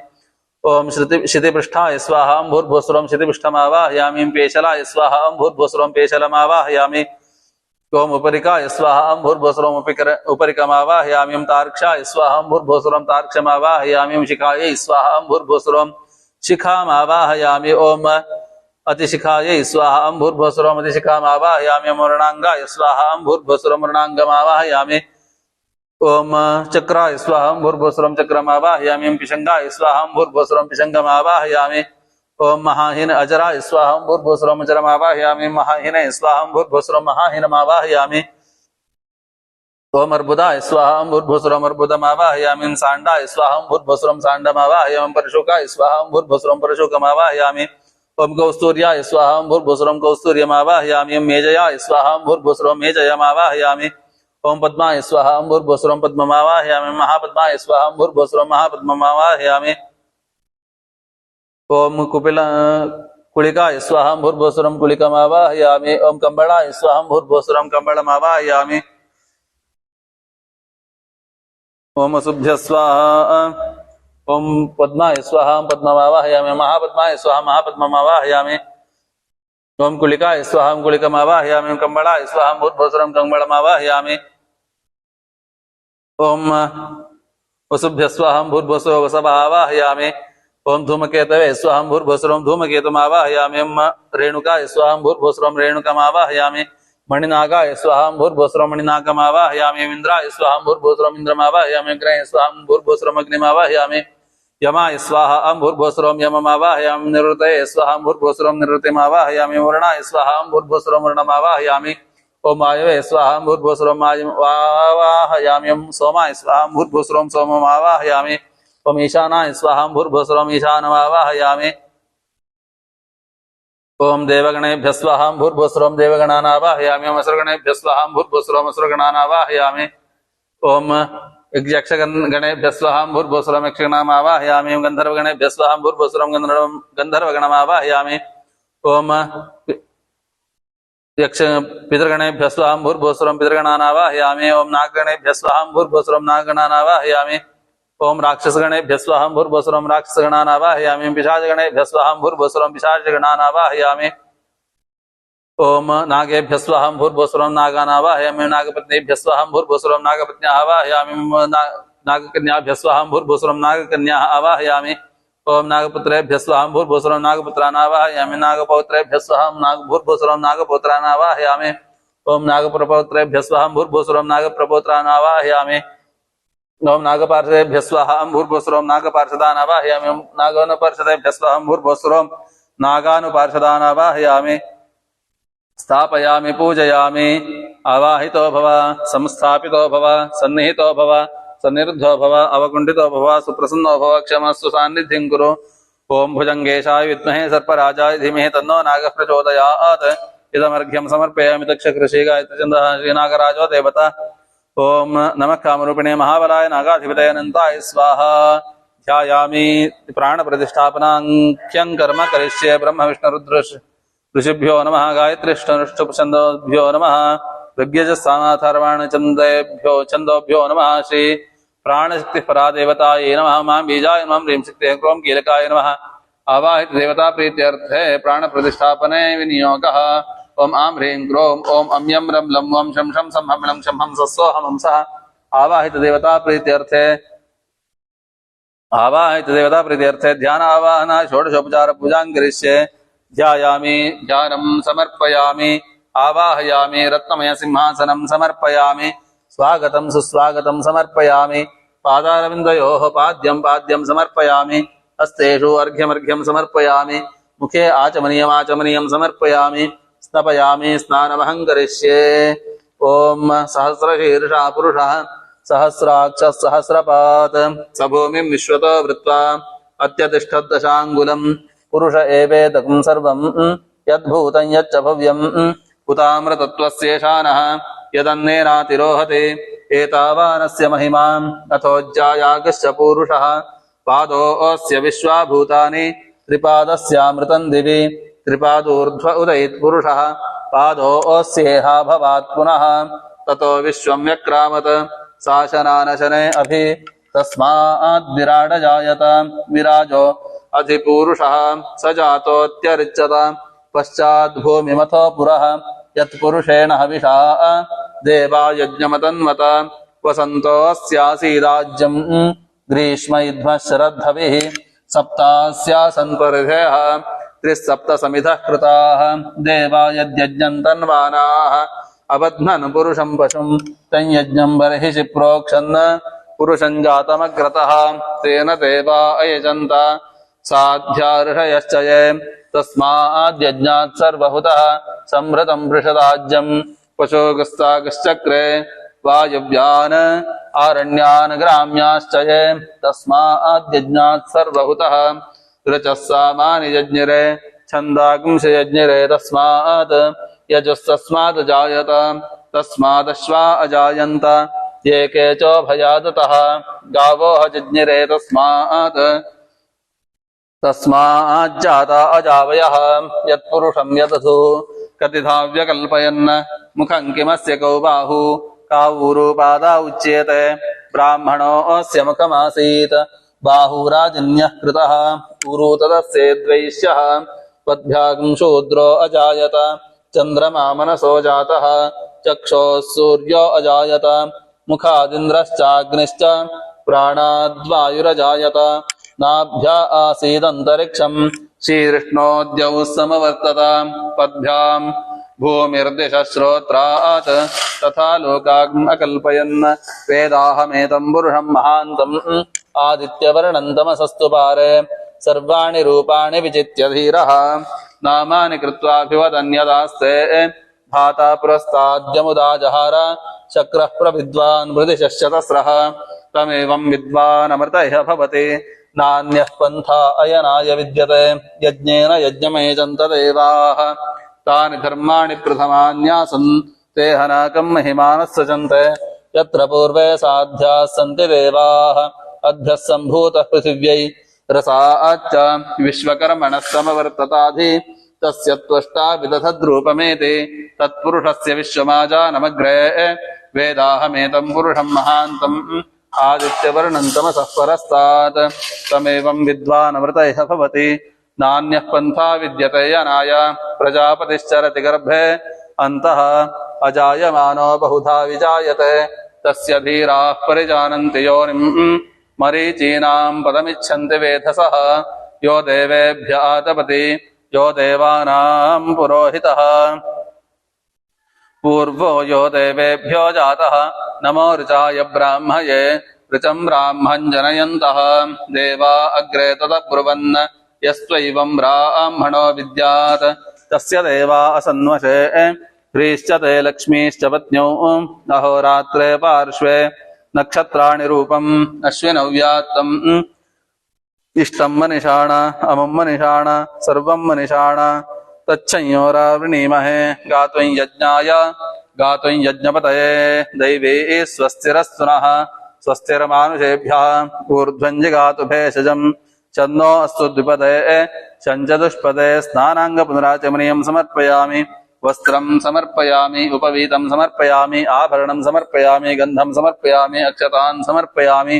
ओम क्षितिपृष्ठाय स्वाहा भूर्भुवस्सुरम् क्षितिपृष्ठमावाहयामि ओम पेशलाय स्वाहा भूर्भुवस्सुरम् पेशलमावाहयामि ओम उपरिकाय स्वाहा भूर्भुवस्सुरम् उपरिकमावाहयामि ओम तार्क्षाय स्वाहा भूर्भुवस्सुरम् तार्क्षमावाहयामि ओम शिखायै स्वाहा भूर्भुवस्सुरम् शिखामावाहयामि ओम अतिशिखायै स्वाहा भूर्भुवस्सुरम् अतिशिखामावाहयामि ओम मृणांगाय स्वाहा भूर्भुवस्सुरम् मृणांगमावाहयामि ओम चक्राय स्वाहा भूर्भुवस्सुरम् चक्रमावाहयामि ओम पिशंगाय स्वाहा भूर्भुवस्सुरम् पिशंगमावाहयामि ओम महाहीन अजराय स्वाहा भूर्भुवस्सुरम् अजरमावाहयामि महाहीने स्वाहा भूर्भुवस्सुरम् महाहीनमावाहयामि ओम अर्बुदाय स्वाहा भूर्भुवस्सुरम् अर्बुदमावाहयामि ओम सांडाय स्वाहा भूर्भुवस्सुरम् सांडमावाहयामि ओम परशुकाय स्वाहा भूर्भुवस्सुरम् परशुकमावाहयामि ओम कौस्तूर्याय स्वाहा भूर्भुवस्सुरम् कौस्तूर्यमावाहयामि ओम मेजयाय स्वाहा भूर्भुवस्सुरम् मेजयमावाहयामि ओम पद्माय स्वाहा भूर्भुवस्सुरम् पद्ममावाहयामि महापद्माय स्वाहा भूर्भुवस्सुरम् महापद्ममावाहयामि ओम कुलिकाय स्वाहा भूर्भुवस्सुरम् कुलिकमावाहयामि ओम कंबलाय स्वाहा भूर्भुवस्सुरम् कंबलमावाहयामि ओम अशुभ्य स्वाहा ओम पद्माय स्वाहा पद्ममावाहयामि महापद्माय स्वाहा महापद्ममावाहयामि ओम कुलिकाय स्वाहा कुलिकमावाहयामि ओम कंबलाय स्वाहा भूर्भुवस्सुरम् कंबलमावाहयामि ओम वसुभ्य स्वाहा भूर्भुवस्सुरम् वसवावाहयामि ओम धूमकेतवे स्वाहा भूर्भुवस्सुरम् धूमकेतुमावाहयामि ओम रेणुकाय स्वाहा भूर्भुवस्सुरम् रेणुकमावाहयामि मणिनागाय स्वाहा भूर्भुवस्सुरम् मणिनागमावाहयामि इंद्राय स्वाहा भूर्भुवस्सुरम् इंद्रमावाहयामि अग्नये स्वाहा भूर्भुवस्सुरम् अग्निमावाहयामि यमाय स्वाहा भूर्भुवस्सुरम् यममावाहयामि निवृतये स्वाहा भूर्भुवस्सुरम् निवृत्तिमावाहयामि वर्णाय स्वाहा भूर्भुवस्सुरम् वर्णमावाहयामि ओम वायवे स्वाहा भूर्भुवस्सुरम् वायवाहयामि ओम सोमाय स्वाहा भूर्भुवस्सुरम् सोममावाहयामि ओम ईशानाय स्वाहा भूर्भुवस्सुरम् ईशानमावाहयामि ओम देवगणेभ्यः स्वाहा भूर्भुवस्सुरम् देवगणानावाहयामि ओम असुरगणेभ्यः स्वाहा भूर्भुवस्सुरम् असुरगणानावाहयामि ओम यक्षगणेभ्यः स्वाहा भूर्भुवस्सुरम् यक्षगणमावाहयामि ओम गन्धर्वगणेभ्यः स्वाहा भूर्भुवस्सुरम् गन्धर्वगणमावाहयामि ओम यक्ष पितृगणेभ्यः स्वाहां भूर्भुवस्सुरं पितृगणानावाहयामि। ओम नागगणेभ्यः स्वाहां भूर्भुवस्सुरं नागगणानावाहयामि। ओम राक्षसगणेभ्यः स्वाहां भूर्भुवस्सुरं राक्षसगणानावाहयामि। पिशाचगणेभ्यः स्वाहां भूर्भुवस्सुरं पिशाचगणानावाहयामि। ओम नागेभ्यः स्वाहां भूर्भुवस्सुरं नागानावाहयामि। नागपत्नीभ्यः स्वाहां भूर्भुवस्सुरं नागपत्न्याः आवाहयामि। नागकन्याभ्यः स्वाहां भूर्भुवस्सुरं नागकन्याः आवाहयामि। ओम नागपुत्रेभ्यः स्वाहां भूर्भुवस्सुरं नागपुत्रान् आवाहयामि। नागपौत्रेभ्यः स्वाहां भूर्भुवस्सुरं नागपौत्रान् आवाहयामि। ओम नागप्रपौत्रेभ्यः स्वाहां भूर्भुवस्सुरं नागप्रपौत्रान् आवाहयामि। ओम नागपार्षदेभ्यः स्वाहां भूर्भुवस्सुरं नागपार्षदान् आवाहयामि। ओम नागानुपार्षदेभ्यः स्वाहां भूर्भुवस्सुरं नागानुपार्षदान् आवाहयामि। स्थापयामि पूजयामि। आवाहितो भव संस्थापितो भव सन्निहितो भव सन्निरुद्धो भव अवकुण्ठितो भव सुप्रसन्नो भव क्षमस्व सान्निध्यं कुरु। ओम भुजंगेशाय विद्महे सर्पराजाय धीमहि तन्नो नागः प्रचोदयात्। इदमर्घ्यं समर्पयामि तक्षकृषि गायत्रीछन्दः श्रीनागराजो देवता। ओम नमः कामरूपिणे महाबलाय नागाधिपतये अनन्ताय स्वाहा। ध्यायामि प्राणप्रतिष्ठापनाख्यं कर्म करिष्ये। ब्रह्म विष्णुरुद्र ऋषिभ्यो नमः गायत्रीष्टनुष्टुप्छन्दोभ्यो नमः छन्दोभ्यो नमः श्री प्राणशक्तिः परा देवतायै नमः। मां बीजाय नमः ह्रीं शक्तिः क्रों कीलकाय नमः। आवाहित देवता प्रीत्यर्थे प्राण प्रतिष्ठापने विनियोगः। ओम आं ह्रीं क्रों ओम अम्यं रं लं वं शं शं सं हं लं शं हं सस्सोऽहं हंसः। आवाहित देवता प्रीत्यर्थे ध्यान आवाहन षोडशोपचार पूजां करिष्ये। ध्यायामि ध्यानं समर्पयामि। आवाहयामि रत्नमय सिंहासनं समर्पयामि। स्वागतं सुस्वागतं समर्पयामि। पादारविन्दयोः पाद्यं समर्पयामि। हस्तेषु अर्घ्यमर्घ्यं समर्पयामि। मुखे आचमनीयं समर्पयामि। स्नपयामि स्नानमहं करिष्ये। ओम सहस्रशीर्षा पुरुषः सहस्राक्षः सहस्रपात् स भूमिं विश्वतो वृत्वा अत्यतिष्ठद्दशाङ्गुलम्। पुरुष एवेदकं सर्वं यद्भूतं यच्च भव्यं उतामृतत्वस्येषानः यदन्नेनातिरोहते। एतावानस्य महिमाम् अथोज्जायागश्च पूरुषः। पादोऽस्य विश्वाभूतानि त्रिपादस्यामृतं दिवि त्रिपादूर्ध्व उदयित् पुरुषः। पादोऽस्येहा भवात् पुनः ततो विश्वं व्यक्रामत्। शासनानशने अभि तस्माद् विराड जायत। विराजो अधिपूरुषः स जातोऽत्यरिच्यत। पश्चात् भूमिमथो पुरः यत्पुरुषेण हविषा देवा यज्ञमतन्वत। वसन्तोऽस्यासीदाज्यं ग्रीष्मयुध्मः शरद्धविः। सप्तास्यासन् परिधेयः त्रिसप्तसमिधः कृताः। देवा यद्यज्ञं तन्वानाः अबध्नन् पुरुषं पशुं तं यज्ञं बर्हिषि प्रोक्षन् पुरुषं जातमग्रतः। तेन देवा अयजन्त साध्या ऋषयश्च ये। तस्माद्यज्ञात् सर्वहुतः संहृतं वृषदाज्यं। पशुगस्तागश्चक्रे वायव्यान् आरण्यान् ग्राम्याश्च ये। तस्माद्यज्ञात् सर्वहुतः ऋचः सामानि यज्ञिरे छन्दागुंसि यज्ञिरे। तस्मात् यजुस्तस्मात् जायत तस्मादश्वा अजायन्त। ये केचोभयादतः गावो हजज्ञिरे। तस्माज्जाता अजावयः। यत्पुरुषं यदधु कतिधा व्यकल्पयन्। मुखं किमस्य कौ बाहु कावूरुपादा उच्येते। ब्राह्मणोऽस्य मुखमासीत् बाहुराजन्यः कृतः। ऊरु तदस्येद्वैश्यः पद्भ्यागं शूद्रो अजायत। चन्द्रमा मनसो जातः चक्षोः सूर्यो अजायत। मुखादिन्द्रश्चाग्निश्च प्राणाद्वायुरजायत। नाभ्या आसीदन्तरिक्षं शीर्ष्णोद्यौः समवर्तत। पद्भ्यां भूमिर्दिशः श्रोत्रात् तथा लोकाग्म् अकल्पयन्। वेदाहमेतं पुरुषं महान्तम् आदित्यवर्णं तमसस्तु पारे। सर्वाणि रूपाणि विचित्य धीरः नामानि कृत्वाभिवदन्यदास्ते। भाता पुरस्ताद्यमुदा जहार शक्रः प्रविद्वान् मृदिशश्चतस्रः। तमेवं विद्वान् अमृतः भवति नान्यः पन्था अयनाय विद्यते। यज्ञेन यज्ञमेजन्त देवाः तानि धर्माणि प्रथमान्यासन्। ते हनाकं महिमानः सचन्ते। यत्र पूर्वे साध्याः सन्ति देवाः अभ्यः सम्भूतः पृथिव्यै। रसाच्च विश्वकर्मणः समवर्तताधि तस्य त्वष्टा विदधद्रूपमेति तत्पुरुषस्य विश्वमाजानमग्रे वेदाहमेतं पुरुषं महान्तम् आदित्यवर्णं तमसः परस्तात् तमेवं विद्वानमृतयः भवति नान्यः पन्था विद्यते यनाय प्रजापतिश्चरति गर्भे अन्तः अजायमानो बहुधा विजायते तस्य धीराः परिजानन्ति योनिं मरीचीनां पदमिच्छन्ति वेधसः यो देवेभ्य आतपति यो देवानां पुरोहितः पूर्वो यो देवेभ्यो जातः नमो ऋचाय ब्राह्मये ऋचं ब्राह्मं जनयन्तः देवा अग्रे तदब्रुवन् यस्त्वैवं ब्राह्मणो विद्यात् तस्य देवा असन्वशे ह्रीश्च ते लक्ष्मीश्च पत्न्यौ अहोरात्रे पार्श्वे नक्षत्राणि रूपम् अश्विनौ व्यात्तम् इष्टं मनिषाण अमुं मनिषाण सर्वं मनिषाण तच्छंयोरावृणीमहे गात्वं यज्ञाय गात्वं यज्ञपतये दैवे स्वस्तिरस्तु नः स्वस्तिर्मानुषेभ्यः ऊर्ध्वं जिगातु भेषजं चन्नो अस्तु द्विपदे चञ्चतुष्पदे स्नानाङ्गपुनराचमनीयं समर्पयामि वस्त्रं समर्पयामि उपवीतं समर्पयामि आभरणं समर्पयामि गन्धं समर्पयामि अक्षतान् समर्पयामि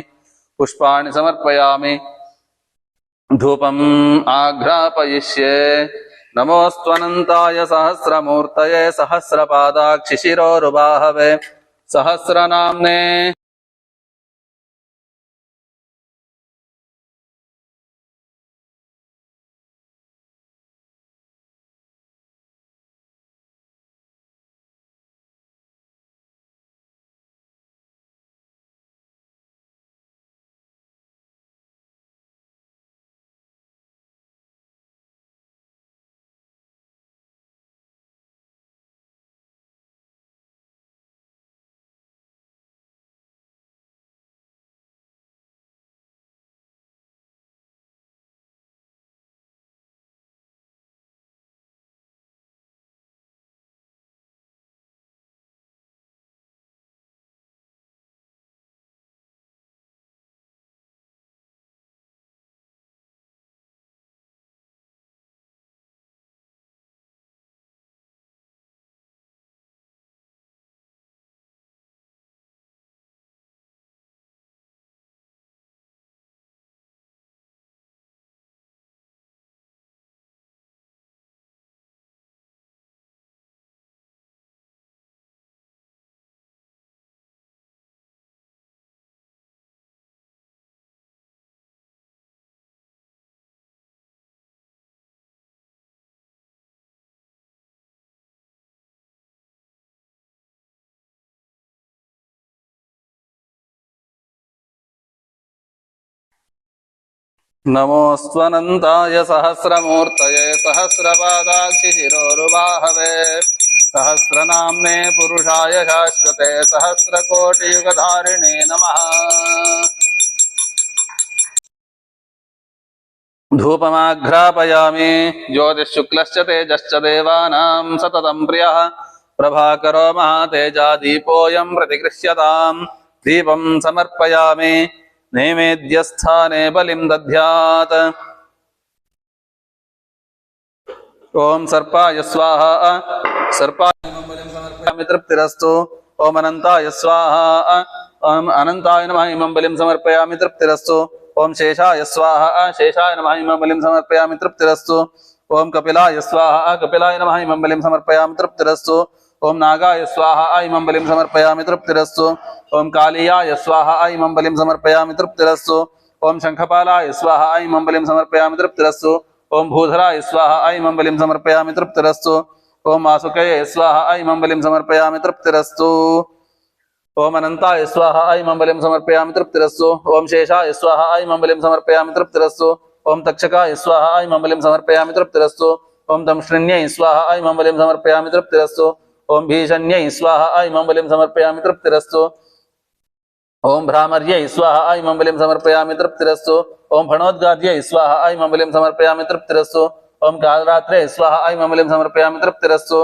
पुष्पाणि समर्पयामि धूपम् आघ्रापयिष्ये नमोऽस्त्वनन्ताय सहस्रमूर्तये सहस्रपादाक्षिशिरोरुबाहवे सहस्रनाम्ने नमोऽस्त्वनन्ताय सहस्रमूर्तये सहस्रपादाक्षिशिरोरुबाहवे सहस्रनाम्ने पुरुषाय शाश्वते सहस्रकोटियुगधारिणे नमः धूपमाघ्रापयामि ज्योतिःशुक्लश्च तेजश्च देवानां सततं प्रियः प्रभाकरो महातेजा दीपोऽयं प्रतिगृह्यताम् दीपं समर्पयामि नैवेद्यस्थाने बलिं दध्यात् ओम सर्पाय स्वाहा सर्पाय बलिं समर्पयामि तृप्तिरस्तु ओम अनंताय स्वाहा ओम अनंताय नमः इमं बलिं समर्पयामि तृप्तिरस्तु ओम शेषाय स्वाहा शेषाय नमः इमं बलिं समर्पयामि तृप्तिरस्तु ओम कपिलाय स्वाहा कपिलाय नमः इमं बलिं समर्पयामि तृप्तिरस्तु ओम नागाय स्वाहा इमं बलिं समर्पयामि तृप्तिरस्तु ओम कालियाय स्वाहा इमं बलिं समर्पयामि तृप्तिरस्तु ओम शंखपालाय स्वाहा इमं बलिं समर्पयामि तृप्तिरस्तु ओम भूधराय स्वाहा इमं बलिं समर्पयामि तृप्तिरस्तु ओम वासुकये स्वाहा इमं बलिं समर्पयामि तृप्तिरस्तु ओम अनंताय स्वाहा इमं बलिं समर्पयामि तृप्तिरस्तु ओम शेषाय स्वाहा इमं बलिं समर्पयामि तृप्तिरस्तु ओम तक्षकाय स्वाहा इमं बलिं समर्पयामि तृप्तिरस्तु ओम दंश्रण्यै स्वाहा इमं बलिं समर्पयामि तृप्तिरस्तु ओम भीषण्यै स्वाहा इमं बलिं समर्पयामि तृप्तिरस्तु ओम भ्रामर्यै स्वाहा इमं बलिं समर्पयामि तृप्तिरस्तु ओम फणोद्गाद्यै स्वाहा इमं बलिं समर्पयामि तृप्तिरस्तु ओम कालरात्रे स्वाहा इमं बलिं समर्पयामि तृप्तिरस्तु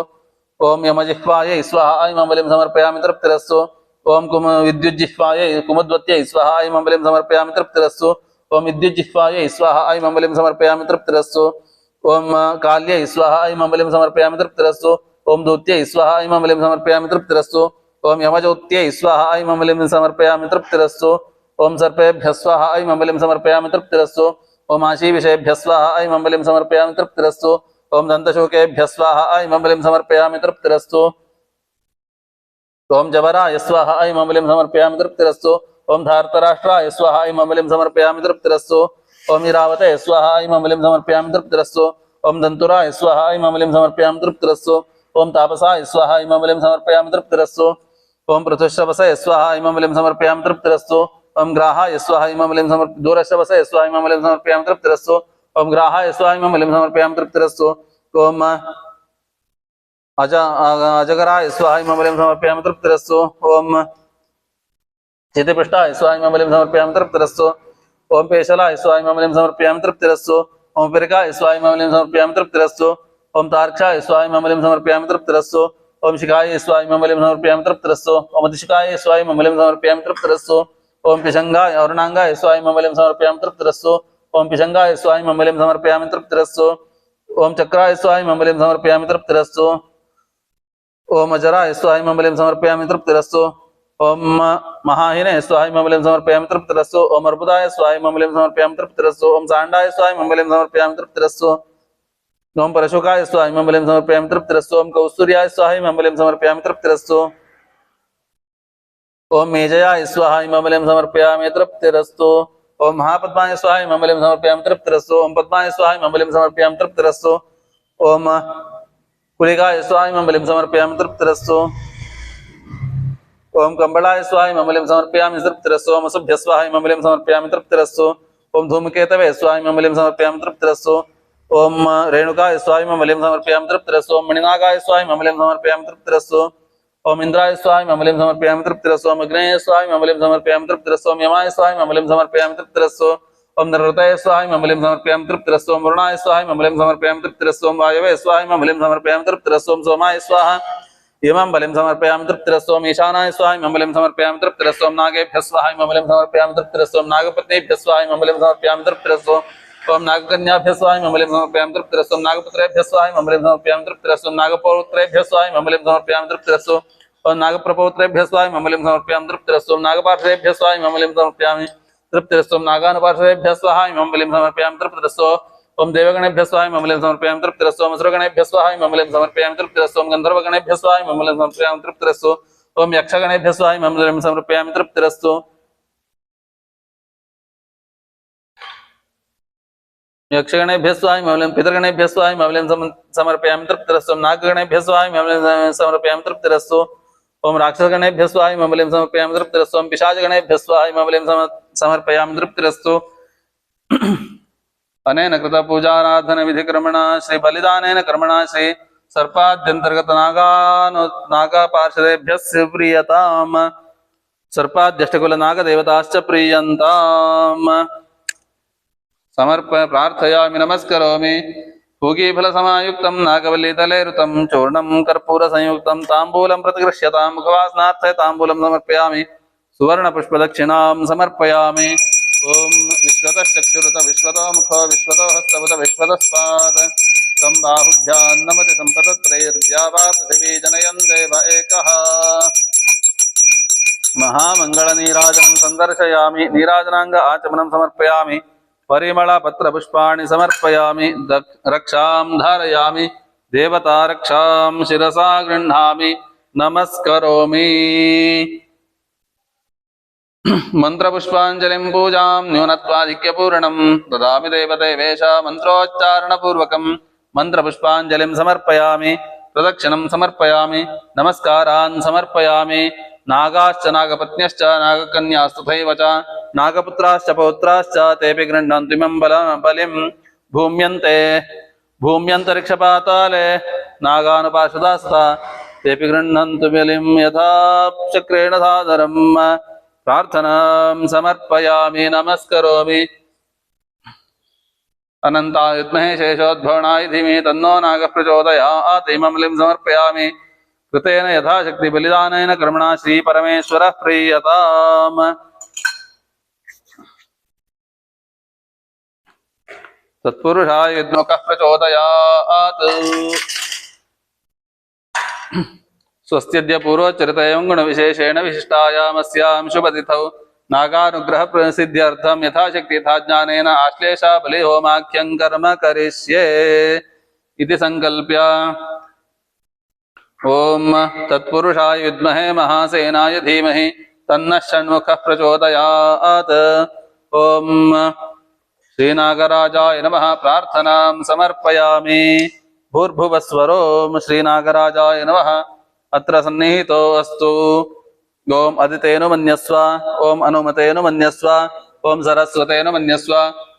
ओम यमजिह्वायै स्वाहा इमं बलिं समर्पयामि तृप्तिरस्तु ओम विद्युज्जिह्वायै कुमुद्वत्यै स्वाहा इमं बलिं समर्पयामि तृप्तिरस्तु ओम विद्युज्जिह्वायै स्वाहा इमं बलिं समर्पयामि तृप्तिरस्तु ओम काल्यै स्वाहा ऐं बलिं समर्पयामि तृप्तिरस्तु। ओम दूत्यै स्वाहा ऐं बलिं समर्पयामि तृप्तिरस्तु। ओम यमजोत्यै स्वाहा ऐं बलिं समर्पयामि तृप्तिरस्तु। ओम सर्पेभ्यः स्वाहा ऐं बलिं समर्पयामि तृप्तिरस्तु। ओम आशीविषेभ्यः स्वाहा ऐं बलिं समर्पयामि तृप्तिरस्तु। ओम दन्तशोकेभ्यः स्वाहा ऐं बलिं समर्पयामि तृप्तिरस्तु। ओम जबराय स्वाहा ऐं बलिं समर्पयामि तृप्तिरस्तु। ओम धार्तराष्ट्राय स्वाहा ऐं बलिं समर्पयामि तृप्तिरस्तु। ओम इरावते स्वाहा ऐं बलिं समर्पयामि तृप्तिरस्तु। ओम दन्तुराय स्वाहा ऐं बलिं समर्पयामि तृप्तिरस्तु। ओम तापसाय स्वाहा ऐं बलिं समर्पयामि तृप्तिरस्तु। ओम पृथुश्रवसे स्वाहा ऐं बलिं समर्पयामि तृप्तिरस्तु। ओम ग्राहाय स्वाहा ऐं बलिं दूरश्रवसे स्वाहा ऐं बलिं समर्पयामि तृप्तिरस्तु। ओम ग्राहाय स्वाहा ऐं बलिं समर्पयामि तृप्तिरस्तु। ओम अजगराय स्वाहा ऐं बलिं समर्पयामि तृप्तिरस्तु। ओम चितिपृष्ठाय स्वाहा ऐं बलिं समर्पयामि तृप्तिरस्तु। ओम पेशलाय स्वाहा ऐं बलिं समर्पयामि तृप्तिरस्तु। ओम पिरकाय स्वाहा ऐं बलिं समर्पयामि तृप्तिरस्तु। ओम तार्क्षाय स्वाहा ऐं बलिं समर्पयामि तृप्तिरस्तु। ओम शिखाय स्वाहा ऐं बलिं समर्पयामि तृप्तिरस्तु। ओम अतिशिखाय स्वाहा ऐं बलिं समर्पयामि तृप्तिरस्तु। ओम पिशंगाय अरुणांगाय स्वाहा ऐं बलिं समर्पयामि तृप्तिरस्तु। ओम पिशंगाय स्वाहा ऐं बलिं समर्पयामि तृप्तिरस्तु। ओम चक्राय स्वाहा ऐं बलिं समर्पयामि तृप्तिरस्तु। ओम अजराय स्वाहा ऐं बलिं समर्पयामि तृप्तिरस्तु। ओम महाहिने स्वाहा ऐं बलिं समर्पयामि तृप्तिरस्तु। ओम अर्बुदाय स्वाहा ऐं बलिं समर्पयामि तृप्तिरस्तु। ओम सांडाय स्वाहा ऐं बलिं समर्पयामि तृप्तिरस्तु। ओम परशुकाय स्वाहा ऐं बलिं समर्पयामि तृप्तिरस्तु। ओम कौस्तुर्याय स्वाहा ऐं बलिं समर्पयामि तृप्तिरस्तु। ओम मेजयाय स्वाहा ऐं बलिं समर्पयामि तृप्तिरस्तु। ओम महापद्माय स्वाहा ऐं बलिं समर्पयामि तृप्तिरस्तु। ओम पद्माय स्वाहा ऐं बलिं समर्पयामि तृप्तिरस्तु। ओम कुलिकाय स्वाहा ऐं बलिं समर्पयामि तृप्तिरस्तु। ओम कंबलाय स्वाहा ऐं बलिं समर्पयामि तृप्तिरस्तु। ओम असुभ्य स्वाहा ऐं बलिं समर्पयामि तृप्तिरस्तु। ओम धूमकेतवे स्वाहा ऐं बलिं समर्पयामि तृप्तिरस्तु। ओम रेणुकाय स्वाहा ऐं बलिं समर्पयामि तृप्तिरस्तु। ओम मणिनागाय स्वाहा ऐं बलिं समर्पयामि तृप्तिरस्तु। ओम इंद्राय स्वाहा ऐं बलिं समर्पयामि तृप्तिरस्तु। ओम अग्नेय स्वाहा ऐं बलिं समर्पयामि तृप्तिरस्तु। ओम यमाय स्वाहा ऐं बलिं समर्पयामि तृप्तिरस्तु। ओम नृतये स्वाहा ऐं बलिं समर्पयामि तृप्तिरस्तु। ओम वरुणाय स्वाहा ऐं बलिं समर्पयामि तृप्तिरस्तु। ओम वायवे स्वाहा ऐं बलिं समर्पयामि तृप्तिरस्तु। ओम सोमाय स्वाहा इमं बलिं समर्पयामि तृप्तिरस्तु। ओम ईशानाय स्वाहा ऐं बलिं समर्पयामि तृप्तिरस्तु। ओम नागेभ्यः स्वाहा ऐं बलिं समर्पयामि तृप्तिरस्तु। ओम नागपत्नीभ्यः स्वाहा ऐं बलिं समर्पयामि तृप्तिरस्तु। ओम नागकन्याभ्यः स्वाहा ऐं बलिं समर्पयामि तृप्तिरस्तु। ओम नागपुत्रेभ्यः स्वाहा ऐं बलिं समर्पयामि तृप्तिरस्तु। ओम नागपौत्रेभ्यः स्वाहा ऐं बलिं समर्पयामि तृप्तिरस्तु। ओम नागप्रपौत्रेभ्यः स्वाहा ऐं बलिं समर्पयामि तृप्तिरस्तु। ओम नागपार्षदेभ्यः स्वाहा ऐं बलिं समर्पयामि तृप्तिरस्तु। ओम नागानुपार्षदेभ्यः स्वाहा ऐं बलिं समर्पयामि तृप्तिरस्तु। ओम देवगणेभ्यः स्वाहा ऐं बलिं समर्पयामि तृप्तिरस्तु। ओम असुरगणेभ्यः स्वाहा ऐं बलिं समर्पयामि तृप्तिरस्तु। ओम गन्धर्वगणेभ्यः स्वाहा ऐं बलिं समर्पयामि तृप्तिरस्तु। ओम यक्षगणेभ्यः स्वाहा ऐं बलिं समर्पयामि तृप्तिरस्तु। यक्षगणेभ्यः स्वाहा ऐं बलिं पितृगणेभ्यः स्वाहा ऐं बलिं समर्पयामि तृप्तिरस्तु। ओम नागगणेभ्यः स्वाहा ऐं बलिं समर्पयामि तृप्तिरस्तु। ओम राक्षसगणेभ्यः स्वाहा ऐं बलिं समर्पयामि तृप्तिरस्तु। ओम पिशाचगणेभ्यः स्वाहा ऐं बलिं समर्पयामि तृप्तिरस्तु। अनेन कृत पूजाराधन विधिक्रमणा श्री बलिदानेन कर्मणा श्री सर्पाद्यंतर्गत नागापार्षदेभ्यस्य प्रीयताम्। सर्पाद्यष्टकुल नागदेवताश्च प्रीयन्ताम्। समर्प प्रार्थयामि नमस्करोमि। पूगीफलसमायुक्तं नागवल्लीतलेरुतं चूर्णं कर्पूरसंयुक्तं ताम्बूलं प्रतिगृह्यतां। मुखवासनार्थे ताम्बूलं समर्पयामि। सुवर्णपुष्पदक्षिणां समर्पयामि। ओम विश्वतः चक्षुरुत विश्वतो मुखो विश्वतो हस्तमुत विश्वतस्पाद तं बाहुभ्यां नमति सम्पतत्रयर्द्यावा पृथिवी जनयन् देव एकः। महामङ्गलनीराजनं सन्दर्शयामि। नीराजनाङ्ग आचमनं समर्पयामि। परिमलपत्रपुष्पाणि समर्पयामि। रक्षां धारयामि। देवता रक्षां शिरसा गृह्णामि नमस्करोमि। मंत्रपुष्पाञ्जलिं पूजां न्यूनत्वाधिक्यपूर्णं ददामि देवदेवेश मन्त्रोच्चारणपूर्वकं मंत्रपुष्पाञ्जलिं समर्पयामि। प्रदक्षिणं समर्पयामि। नमस्कारान् समर्पयामि। नागाश्च नागपत्न्यश्च नागकन्यास्तथैव च नागपुत्राश्च पौत्राश्च तेऽपि गृह्णन्तु इमं बलिं। भूम्यन्तरिक्षपाताले नागानुपार्षदास्ता तेऽपि गृह्णन्तु बलिं यथा चक्रेण सादरम्। प्रार्थनां समर्पयामि नमस्करोमि। अनन्ताय विद्महे शेषोद्भवनाय धीमहि तन्नो नागः प्रचोदयात्। इमं बलिं समर्पयामि। कृतेन यथाशक्ति बलिदानेन कर्मणा श्री परमेश्वरः प्रीयताम्। तत्पुरुषाय विद्महे प्रचोदयात्। स्वस्त्यद्य पूर्वचरितयं गुणविशेषेण विशिष्टायामस्यां शुभतिथौ नागानुग्रह प्रसिद्ध्यर्थं यथाशक्ति यथा ज्ञानेन आश्लेषा बलिहोमाख्यं कर्म करिष्ये इति संकल्प्य ओम तत्पुरुषाय विद्महे महासेनाय धीमहि तन्नः षण्मुखः प्रचोदयात्। ओम श्रीनागराजाय नमः प्रार्थनां समर्पयामि। भूर्भुवस्वरों श्रीनागराजाय नमः। अत्र सन्निहितो अस्तु। ओम अदितेनु मन्यस्व, ओम अनुमतेनु मन्यस्व, ओम सरस्वतेनु मन्यस्व,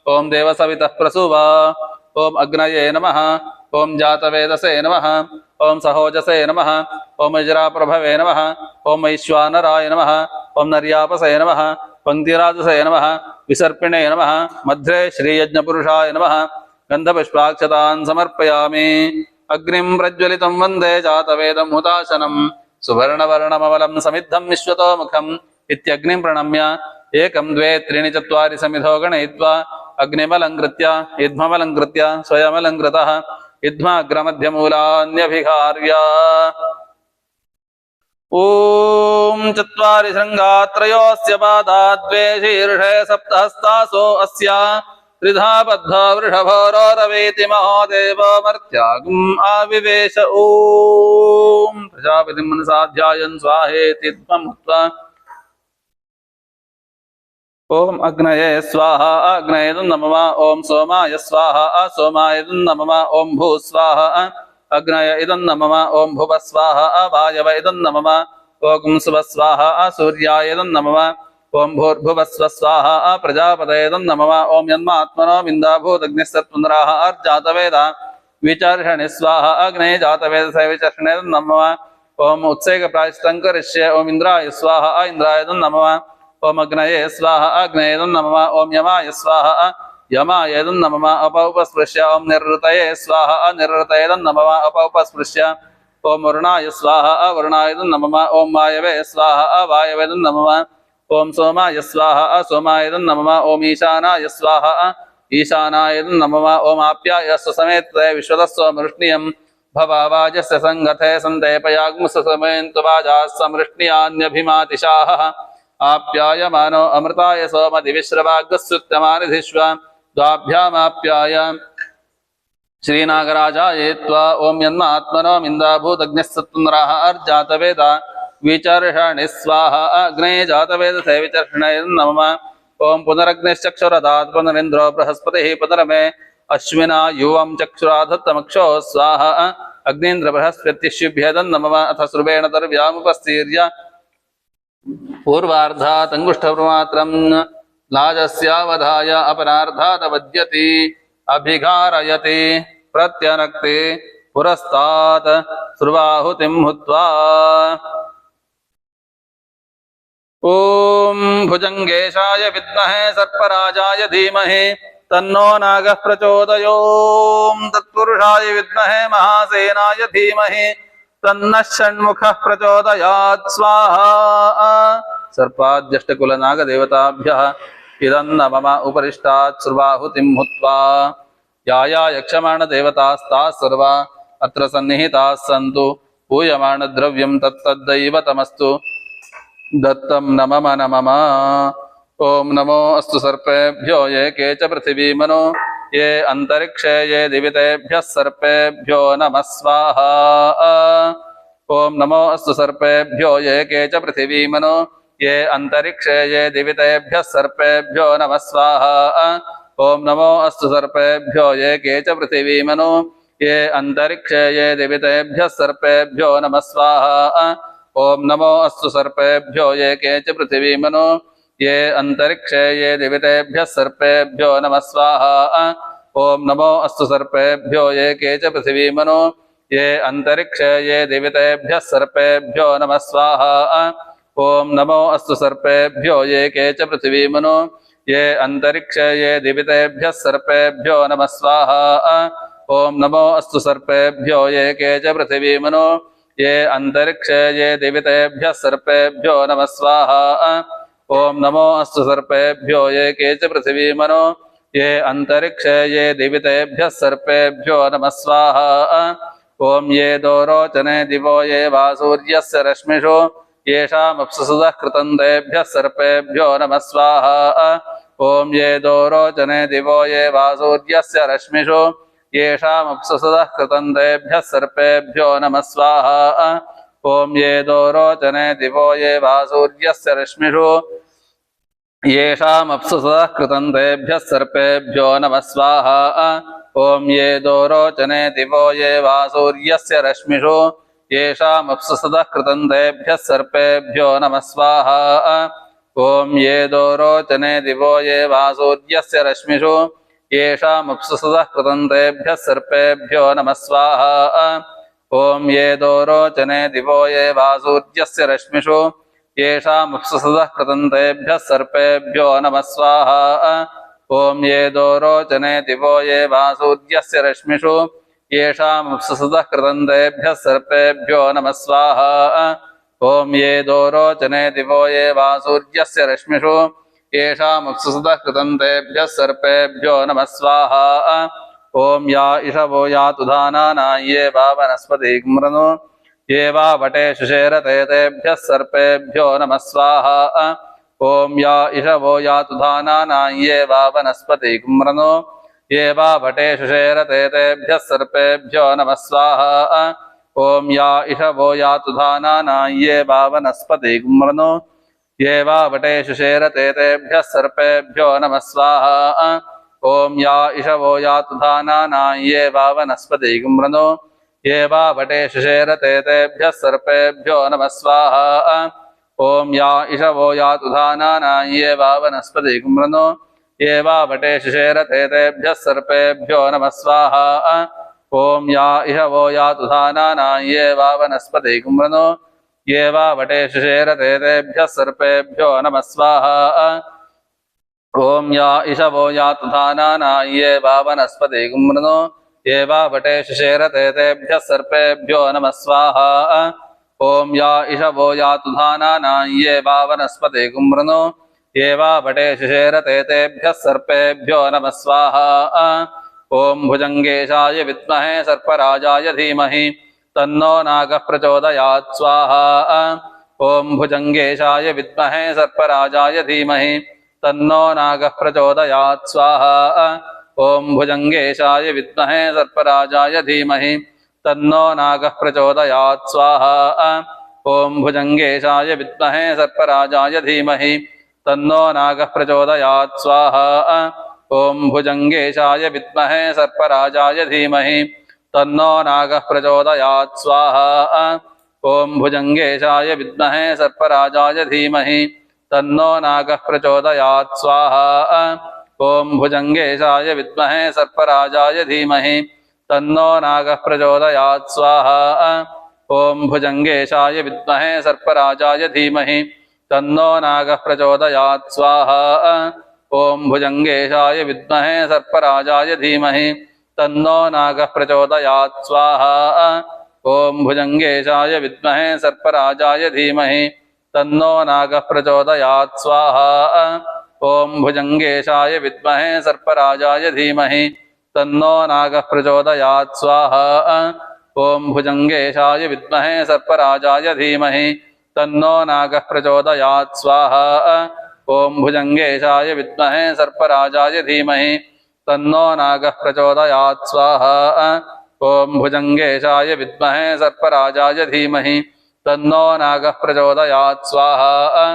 ओम देवसवितः प्रसूवा, ओम अग्नये नमः, ओम जातवेदसे नमः, ओम सहोजसे नमः, ओम वज्राप्रभवे नमः, ओम वैश्वानराय नमः, ओम नर्यापसे नमः, पंक्तिराजसे नमः, विसर्पिणे नमः, मध्ये श्रीयज्ञपुरुषाय नमः। गन्धपुष्पाक्षतान् समर्पयामि। अग्निं प्रज्वलितं वन्दे जातवेदं हुताशनं सुवर्णवर्णमवलं समिद्धं विश्वतोमुखम् इत्यग्निं प्रणम्य एकं द्वे त्रीणि चत्वारि समिधो गणयित्वा अग्निमलङ्कृत्य युध्ममलङ्कृत्य स्वयमलङ्कृतः युध्माग्रमध्यमूलान्यभिहार्य ॐ चत्वारि शृङ्गात्रयोऽस्य पादा द्वे शीर्षे सप्तहस्तासो अस्य त्रिधा बद्ध वृषभोरोरवेति महोदेवो मर्त्यागम् आविवेश। ॐ प्रजापतिं मनसा ध्यायन् स्वाहेति त्वमुक्त्वा ओम अग्नये स्वाहा अग्नये नमः। ओम सोमाय स्वाहा सोमाय नमः। ओम भू स्वाहा अग्नय इदं नमः। ओम भुव स्वाहा वायव इदं नमः। ओम सुव स्वाहा सूर्याय इदं नमः। ओम भूर्भुवस्व स्वाहा प्रजापतये इदं नमः। ओम यन्मात्मनो विन्दाभूतग्निस्सत्पुनराः अर्जातवेदा विचर्षणि स्वाहा अग्नये जातवेदसे विचर्षणे इदं नमः। ओम उत्सेकप्रायश्चित्तं करिष्ये। ओम इन्द्राय स्वाहा इन्द्राय इदं नमः। ओम अग्नये स्वाहा अग्नये नमः। ओम यमाय स्वाहा यमाय नमः। अपौपस्पृश्य ओम निरृतये स्वाहा निरृतये नमः। अपौपस्पृश्य ओम वरुणाय स्वाहा वरुणाय नमः। ओम वायवे स्वाहा वायवे नमः। ओम सोमाय स्वाहा सोमाय नमः। ओम ईशानाय स्वाहा ईशानाय नमः। ओम आप्याय समेते विश्वतस्व मृष्णियं भवावाजस्य संगते सन्देपयाग्मुसमेन्तु वाजाः समृष्णियान्यभिमातिशाः आप्यायमानो अमृताय सोमदिविश्रवागस्युत्तमानिधिष्व द्वाभ्यामाप्याय श्रीनागराजाय त्वा ओम यन्मात्मनो मिन्दाभूतग्निस्सत्पुनराः अर्जातवेदा विचर्षणि स्वाहा अग्नये जातवेदसे विचर्षणे नमः। ओम पुनरग्निश्चक्षुरदात् पुनरिन्द्रो बृहस्पतिः पुनरमे अश्विना युवं चक्षुराधत्तमक्षो स्वाहा अग्नीन्द्र बृहस्पतिष्युभ्येदं नमः। अथ श्रुवेण दर्व्यामुपस्थीर्य पूर्वार्धात् अंगुष्ठप्रमात्रं लाजस्यावधाय अपरार्धात् वद्यति अभिघारयति प्रत्यनक्ति पुरस्तात् श्रुवाहुतिं हुत्वा ॐ भुजङ्गेशाय विद्महे सर्पराजाय धीमहि तन्नो नागः प्रचोदयात्। तत्पुरुषाय विद्महे महासेनाय धीमहि तन्नः षण्मुखः प्रचोदयात्। स्वाहा। सर्पाद्यष्टकुलनागदेवताभ्यः इदं नमः। उपरिष्टात् श्रुवाहुतिं हुत्वा या यक्षमाणदेवतास्ताः सर्वा अत्र सन्निहिताः सन्तु पूयमाणद्रव्यं तत्तद्दैवतमस्तु दत्तं नमः नमः। ओम नमो अस्तु सर्पेभ्यो ये के च पृथिवीमनो ये अंतरिक्षे ये दिवितेभ्यः सर्पेभ्यो नमः स्वाहा। ओम नमो अस्तु सर्पेभ्यो ये के च पृथिवीमनो ये अंतरिक्षे ये दिवितेभ्यः सर्पेभ्यो नमः स्वाहा। ओम नमो अस्तु सर्पेभ्यो ये के च पृथिवीमनो ये अंतरिक्षे ये दिवितेभ्यः सर्पेभ्यो नमः स्वाहा। ओम नमो अस्तु सर्पेभ्यो ये के च पृथिवीमनो ये अंतरिक्षे ये दिवितेभ्यः सर्पेभ्यो नमः स्वाहा। ओम नमो अस्तु सर्पेभ्यो ये के च पृथिवीमनो ये अंतरिक्षे ये दिवितेभ्यः सर्पेभ्यो नमः स्वाहा। ओम नमो अस्तु सर्पेभ्यो ये के च पृथिवीमनो ये अंतरिक्षे ये दिवितेभ्यः सर्पेभ्यो नमः स्वाहा। ओम नमो अस्तु सर्पेभ्यो ये के च पृथिवीमनो ये अंतरिक्षे ये दिवितेभ्यः सर्पेभ्यो नमः स्वाहा। ओम नमो अस्तु सर्पेभ्यो ये के च पृथिवीमनो ये अंतरिक्षे ये दिवितेभ्यः सर्पेभ्यो नमः स्वाहा ओम ये दोरोचने दिवो ये वा सूर्यस्य रश्मिषु येषामप्सुसुतः कृतं तेभ्यः सर्पेभ्यो नमः स्वाहा ओम ये दोरोचने दिवो ये वा सूर्यस्य रश्मिषु येषामप्सुसुतः कृतं तेभ्यः सर्पेभ्यो नमः स्वाहा ओम ये दोरोचने दिवो ये वा सूर्यस्य रश्मिषु येषामप्सुसुतः कृतं तेभ्यः सर्पेभ्यो नमः स्वाहा ओम ये दोरोचने दिवो ये वा सूर्यस्य रश्मिषु येषामप्सुसुतः कृतं तेभ्यः सर्पेभ्यो नमः स्वाहा ओम ये दोरोचने दिवो ये वा सूर्यस्य रश्मिषु येषामप्सुसुतः कृतं तेभ्यः सर्पेभ्यो नमः स्वाहा ओम ये दोरोचने दिवो ये वा सूर्यस्य रश्मिषु येषामप्सुसुतः कृतं तेभ्यः सर्पेभ्यो नमः स्वाहा ओम ये दोरोचने दिवो ये वा सूर्यस्य रश्मिषु येषामप्सुसुतः कृतं तेभ्यः सर्पेभ्यो नमः स्वाहा ओम ये दोरोचने दिवो ये वा सूर्यस्य रश्मिषु येषामप्सुसुतः कृतं तेभ्यः सर्पेभ्यो नमः स्वाहा ओम या इषवो यातु धानाना ये वा वनस्पतिग्मृणो ये वा वटे शुशेरते तेभ्यः सर्पेभ्यो नमः स्वाहा ओम या इषवो यातु धानाना ये वा वनस्पतिग्मृणो ये वा वटे शुशेरते तेभ्यः सर्पेभ्यो नमः स्वाहा ओम या इषवो यातु धानाना ये वा वनस्पतिग्मृणो ये वा वटे शुशेरते तेभ्यः सर्पेभ्यो नमः स्वाहा ओम या इषवो यातु धानाना ये वा वनस्पतिग्मृणो ये वा वटे शुशेरते तेभ्यः सर्पेभ्यो नमः स्वाहा ओम या इषवो यातु धानाना ये वा वनस्पतिग्मृणो ये वा वटे शुशेरते तेभ्यः सर्पेभ्यो नमः स्वाहा ओम या इषवो यातु धानाना ये वा वनस्पतिग्मृणो ये वा वटे शुशेरते तेभ्यः सर्पेभ्यो नमः स्वाहा ओम या इषवो यातु धानाना ये वा वनस्पतिग्मृणो ये वा वटे शुशेरते तेभ्यः सर्पेभ्यो नमः स्वाहा ओम या इषवो यातु धानाना ये वा वनस्पतिग्मृणो ये वा वटे शुशेरते तेभ्यः सर्पेभ्यो नमः स्वाहा ओम भुजंगेशाय विद्महे सर्पराजाय धीमहि तन्नो नागः प्रचोदयात् स्वाहा ओम भुजंगेशाय विद्महे सर्पराजाय धीमहि तन्नो नागः प्रचोदयात् स्वाहा ओम भुजंगेशाय विद्महे सर्पराजाय धीमहि तन्नो नागः प्रचोदयात् स्वाहा ओम भुजंगेशाय विद्महे सर्पराजाय धीमहि तन्नो नागः प्रचोदयात् स्वाहा ओम भुजंगेशाय विद्महे सर्पराजाय धीमहि तन्नो नागः प्रचोदयात् स्वाहा ओम भुजंगेशाय विद्महे सर्पराजाय धीमहि तन्नो नागः प्रचोदयात् स्वाहा ओम भुजंगेशाय विद्महे सर्पराजाय धीमहि तन्नो नागः प्रचोदयात् स्वाहा ओम भुजंगेशाय विद्महे सर्पराजाय धीमहि तन्नो नागः प्रचोदयात् स्वाहा ओम भुजंगेशाय विद्महे सर्पराजाय धीमहि तन्नो नागः प्रचोदयात् स्वाहा ओम भुजंगेशाय विद्महे सर्पराजाय धीमहि तन्नो नागः प्रचोदयात् स्वाहा ओम भुजंगेशाय विद्महे सर्पराजाय धीमहि तन्नो नागः प्रचोदयात् स्वाहा ओम भुजंगेशाय विद्महे सर्पराजाय धीमहि तन्नो नागः प्रचोदयात् स्वाहा ओम भुजंगेशाय विद्महे सर्पराजाय धीमहि तन्नो नागः प्रचोदयात् स्वाहा ओम भुजंगेशाय विद्महे सर्पराजाय धीमहि तन्नो नागः प्रचोदयात् स्वाहा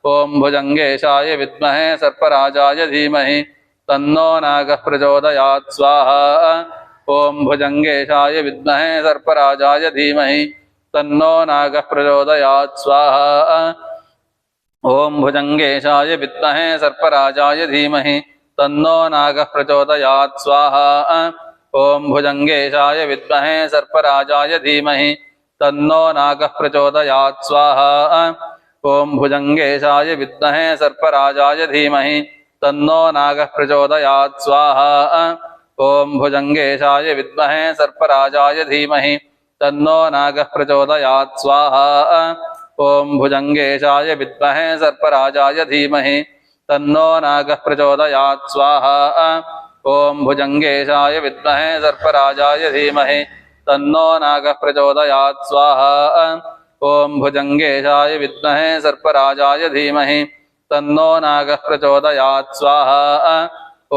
ओम भुजंगेशाय विद्महे सर्पराजाय धीमहि तन्नो नागः प्रचोदयात् स्वाहा ओम भुजंगेशाय विद्महे सर्पराजाय धीमहि तन्नो नागः प्रचोदयात् स्वाहा ओम भुजंगेशाय विद्महे सर्पराजाय धीमहि तन्नो नागः प्रचोदयात् स्वाहा ओम भुजंगेशाय विद्महे सर्पराजाय धीमहि तन्नो नागः प्रचोदयात् स्वाहा ओम भुजंगेशाय विद्महे सर्पराजाय धीमहि तन्नो नागः प्रचोदयात् स्वाहा ओम भुजंगेशाय विद्महे सर्पराजाय धीमहि तन्नो नागः प्रचोदयात् स्वाहा ओम भुजंगेशाय विद्महे सर्पराजाय धीमहि तन्नो नागः प्रचोदयात् स्वाहा ॐ भुजङ्गेशाय विद्महे सर्पराजाय धीमहि तन्नो नागः प्रचोदयात् स्वाहा ॐ भुजङ्गेशाय विद्महे सर्पराजाय धीमहि तन्नो नागः प्रचोदयात् स्वाहा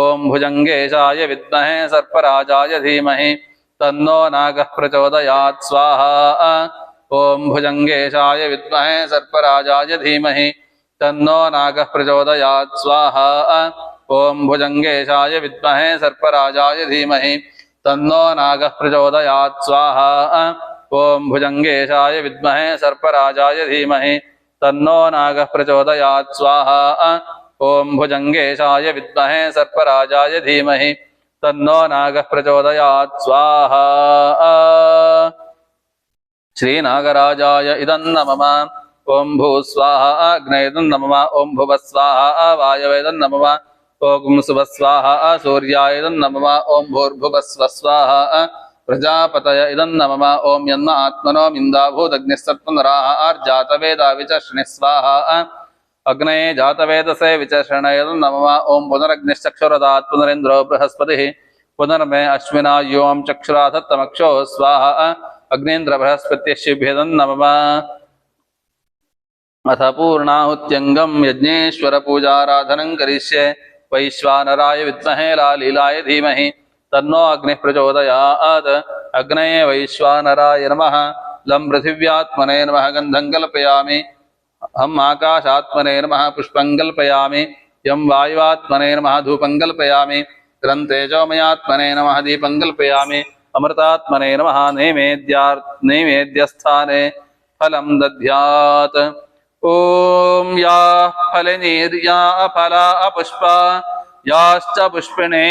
ॐ भुजङ्गेशाय विद्महे सर्पराजाय धीमहि तन्नो नागः प्रचोदयात् स्वाहा ॐ भुजङ्गेशाय विद्महे सर्पराजाय धीमहि तन्नो नागः प्रचोदयात् स्वाहा ॐ भुजङ्गेशाय विद्महे सर्पराजाय धीमहि तन्नो नागः प्रचोदयात् स्वाहा ॐ भुजङ्गेशाय विद्महे सर्पराजाय धीमहि तन्नो नागः प्रचोदयात् स्वाहा ॐ भुजङ्गेशाय विद्महे सर्पराजाय धीमहि तन्नो नागः प्रचोदयात् स्वाहा श्रीनागराजाय इदं नमः ॐ भूस्वाहा अग्नयेदं नमः ॐ भुवस्वाहा वायवेदं नमः ॐ सुवस्वाहा सूर्यायदं नमः ॐ भूर्भुवस्वस्वाहा प्रजापतय इदं नमः ॐ यन्म आत्मनो मिन्दाभूदग्निस्सत्पुनराः आर्जातवेदा विचर्षणि स्वाहा अग्नये जातवेदसे विचर्षणयदं नमः ॐ पुनरग्निश्चक्षुरदात् पुनरेन्द्रो बृहस्पतिः पुनर्मे अश्विना योऽं चक्षुराधत्तमक्षो स्वाहा अग्नेन्द्र बृहस्पत्यशिभ्यदं नमः अथ पूर्णाहुत्यङ्गं यज्ञेश्वर पूजाराधनं करिष्ये वैश्वानराय विद्महे लालीलाय धीमहि तन्नो अग्निः प्रचोदयात् अग्नये वैश्वानराय नमः लं पृथिव्यात्मने नमः गन्धं कल्पयामि हम आकाशात्मने नमः पुष्पं कल्पयामि यं वायुवात्मने नमः धूपं कल्पयामि ग्रं तेजोमयात्मने नमः दीपं कल्पयामि अमृतात्मने नमः नैवेद्यस्थाने फलं दद्यात् ॐ या फलनीर्या फला पुष्पा याश्च पुष्पिणे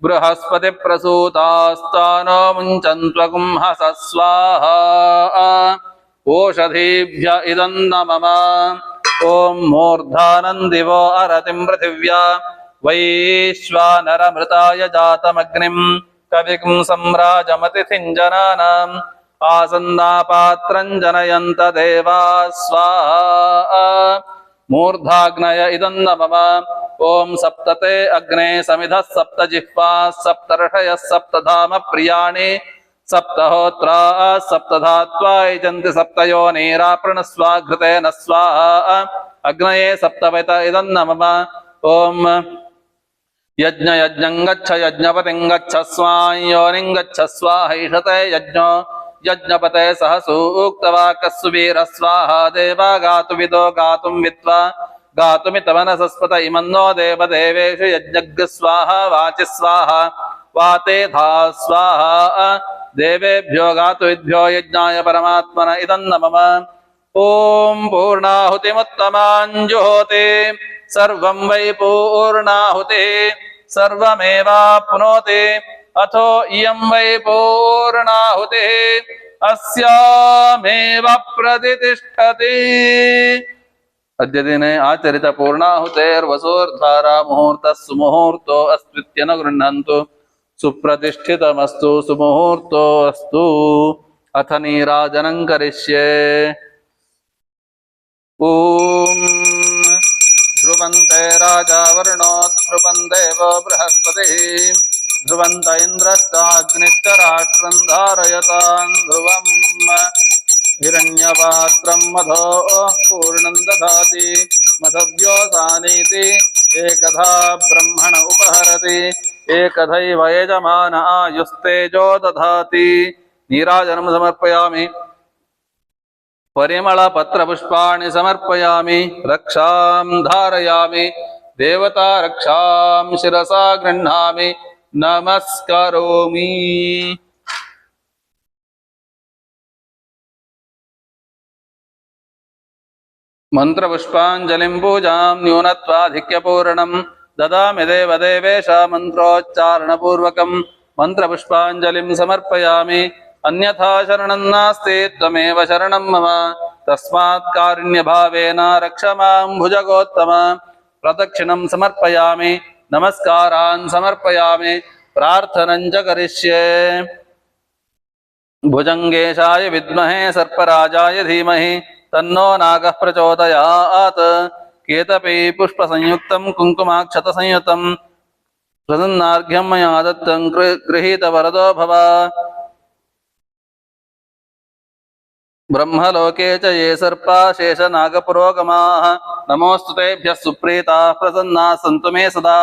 बृहस्पतिप्रसूतास्तानो मुञ्चन्त्वगुंहस स्वाहा ओषधीभ्य इदं नमः ॐ मूर्धानं दिवो अरतिं पृथिव्या वैश्वानरमृताय जातमग्निं कविं सम्राजमतिथिं जनानाम् आसन्नापात्रं जनयन्त देवा स्वाहा मूर्धाग्नय इदं नमः ॐ सप्तते अग्ने समिधः सप्तजिह्वाः सप्तर्षयः सप्तधाम प्रियाणि सप्तहोत्रा सप्तधात्वा यजन्ति सप्तयोनिरापृणस्वाघृतेन स्वाहा अग्नये सप्तवेत इदं नमः ॐ यज्ञ यज्ञं गच्छ यज्ञपतिं गच्छ स्वां योनिं गच्छ स्वाहैषते यज्ञो यज्ञपते सह सूक्तवाक्यस्सुवीर स्वाहा देवा गातुविदो गातुं विद्वा गातुमितमनसस्पत इमन्नो देवदेवेषु यज्ञज्ञ स्वाहा वाचि स्वाहा वाते धा स्वाहा देवेभ्यो गातुविद्भ्यो यज्ञाय परमात्मन इदं नमः ॐ पूर्णाहुतिमुत्तमां जुहोति सर्वं वै पूर्णाहुतिः सर्वमेवाप्नोति अथो इयं वै पूर्णाहुतिः अस्यामेव प्रतिष्ठति अद्य दिने आचरित पूर्णाहुतेर्वसोर्धारा मुहूर्तः सुमुहूर्तो अस्त्वित्य न गृह्णन्तु सुप्रतिष्ठितमस्तु सुमुहूर्तो अस्तु अथ नीराजनं करिष्ये ॐ ध्रुवन्ते राजा वरुणोऽध्रुवं देवो बृहस्पतिः ध्रुवन्त इन्द्रश्चाग्निश्च राष्ट्रं धारयतां ध्रुवम् हिरण्यपात्रं मधो पूर्णं दधाति मधव्योसानीति एकधा ब्रह्मण उपहरति एकधैव यजमान आयुस्तेजो दधाति नीराजनं समर्पयामि परिमलपत्रपुष्पाणि समर्पयामि रक्षां धारयामि देवता रक्षां शिरसा गृह्णामि नमस्करोमि मंत्रपुष्पाञ्जलिं पूजां न्यूनत्वाधिक्यपूर्णं ददामि देवदेवेश मन्त्रोच्चारणपूर्वकं मंत्रपुष्पाञ्जलिं समर्पयामि अन्यथा शरणं नास्ति त्वमेव शरणं मम तस्मात् कारुण्यभावेन रक्ष मां भुजगोत्तम प्रदक्षिणं समर्पयामि नमस्कारान् समर्पयामि प्रार्थनं च करिष्ये भुजङ्गेशाय विद्महे सर्पराजाय धीमहि तन्नो नागः प्रचोदयात् केतपै पुष्पसंयुक्तं कुङ्कुमाक्षतसंयुतं प्रसन्नार्घ्यं मया दत्तं गृहीतवरदो भव। ब्रह्मलोके च ये सर्पा शेषनागपुरोगमाः नमोऽस्तु तेभ्यः सुप्रीताः प्रसन्नाः सन्तु मे सदा।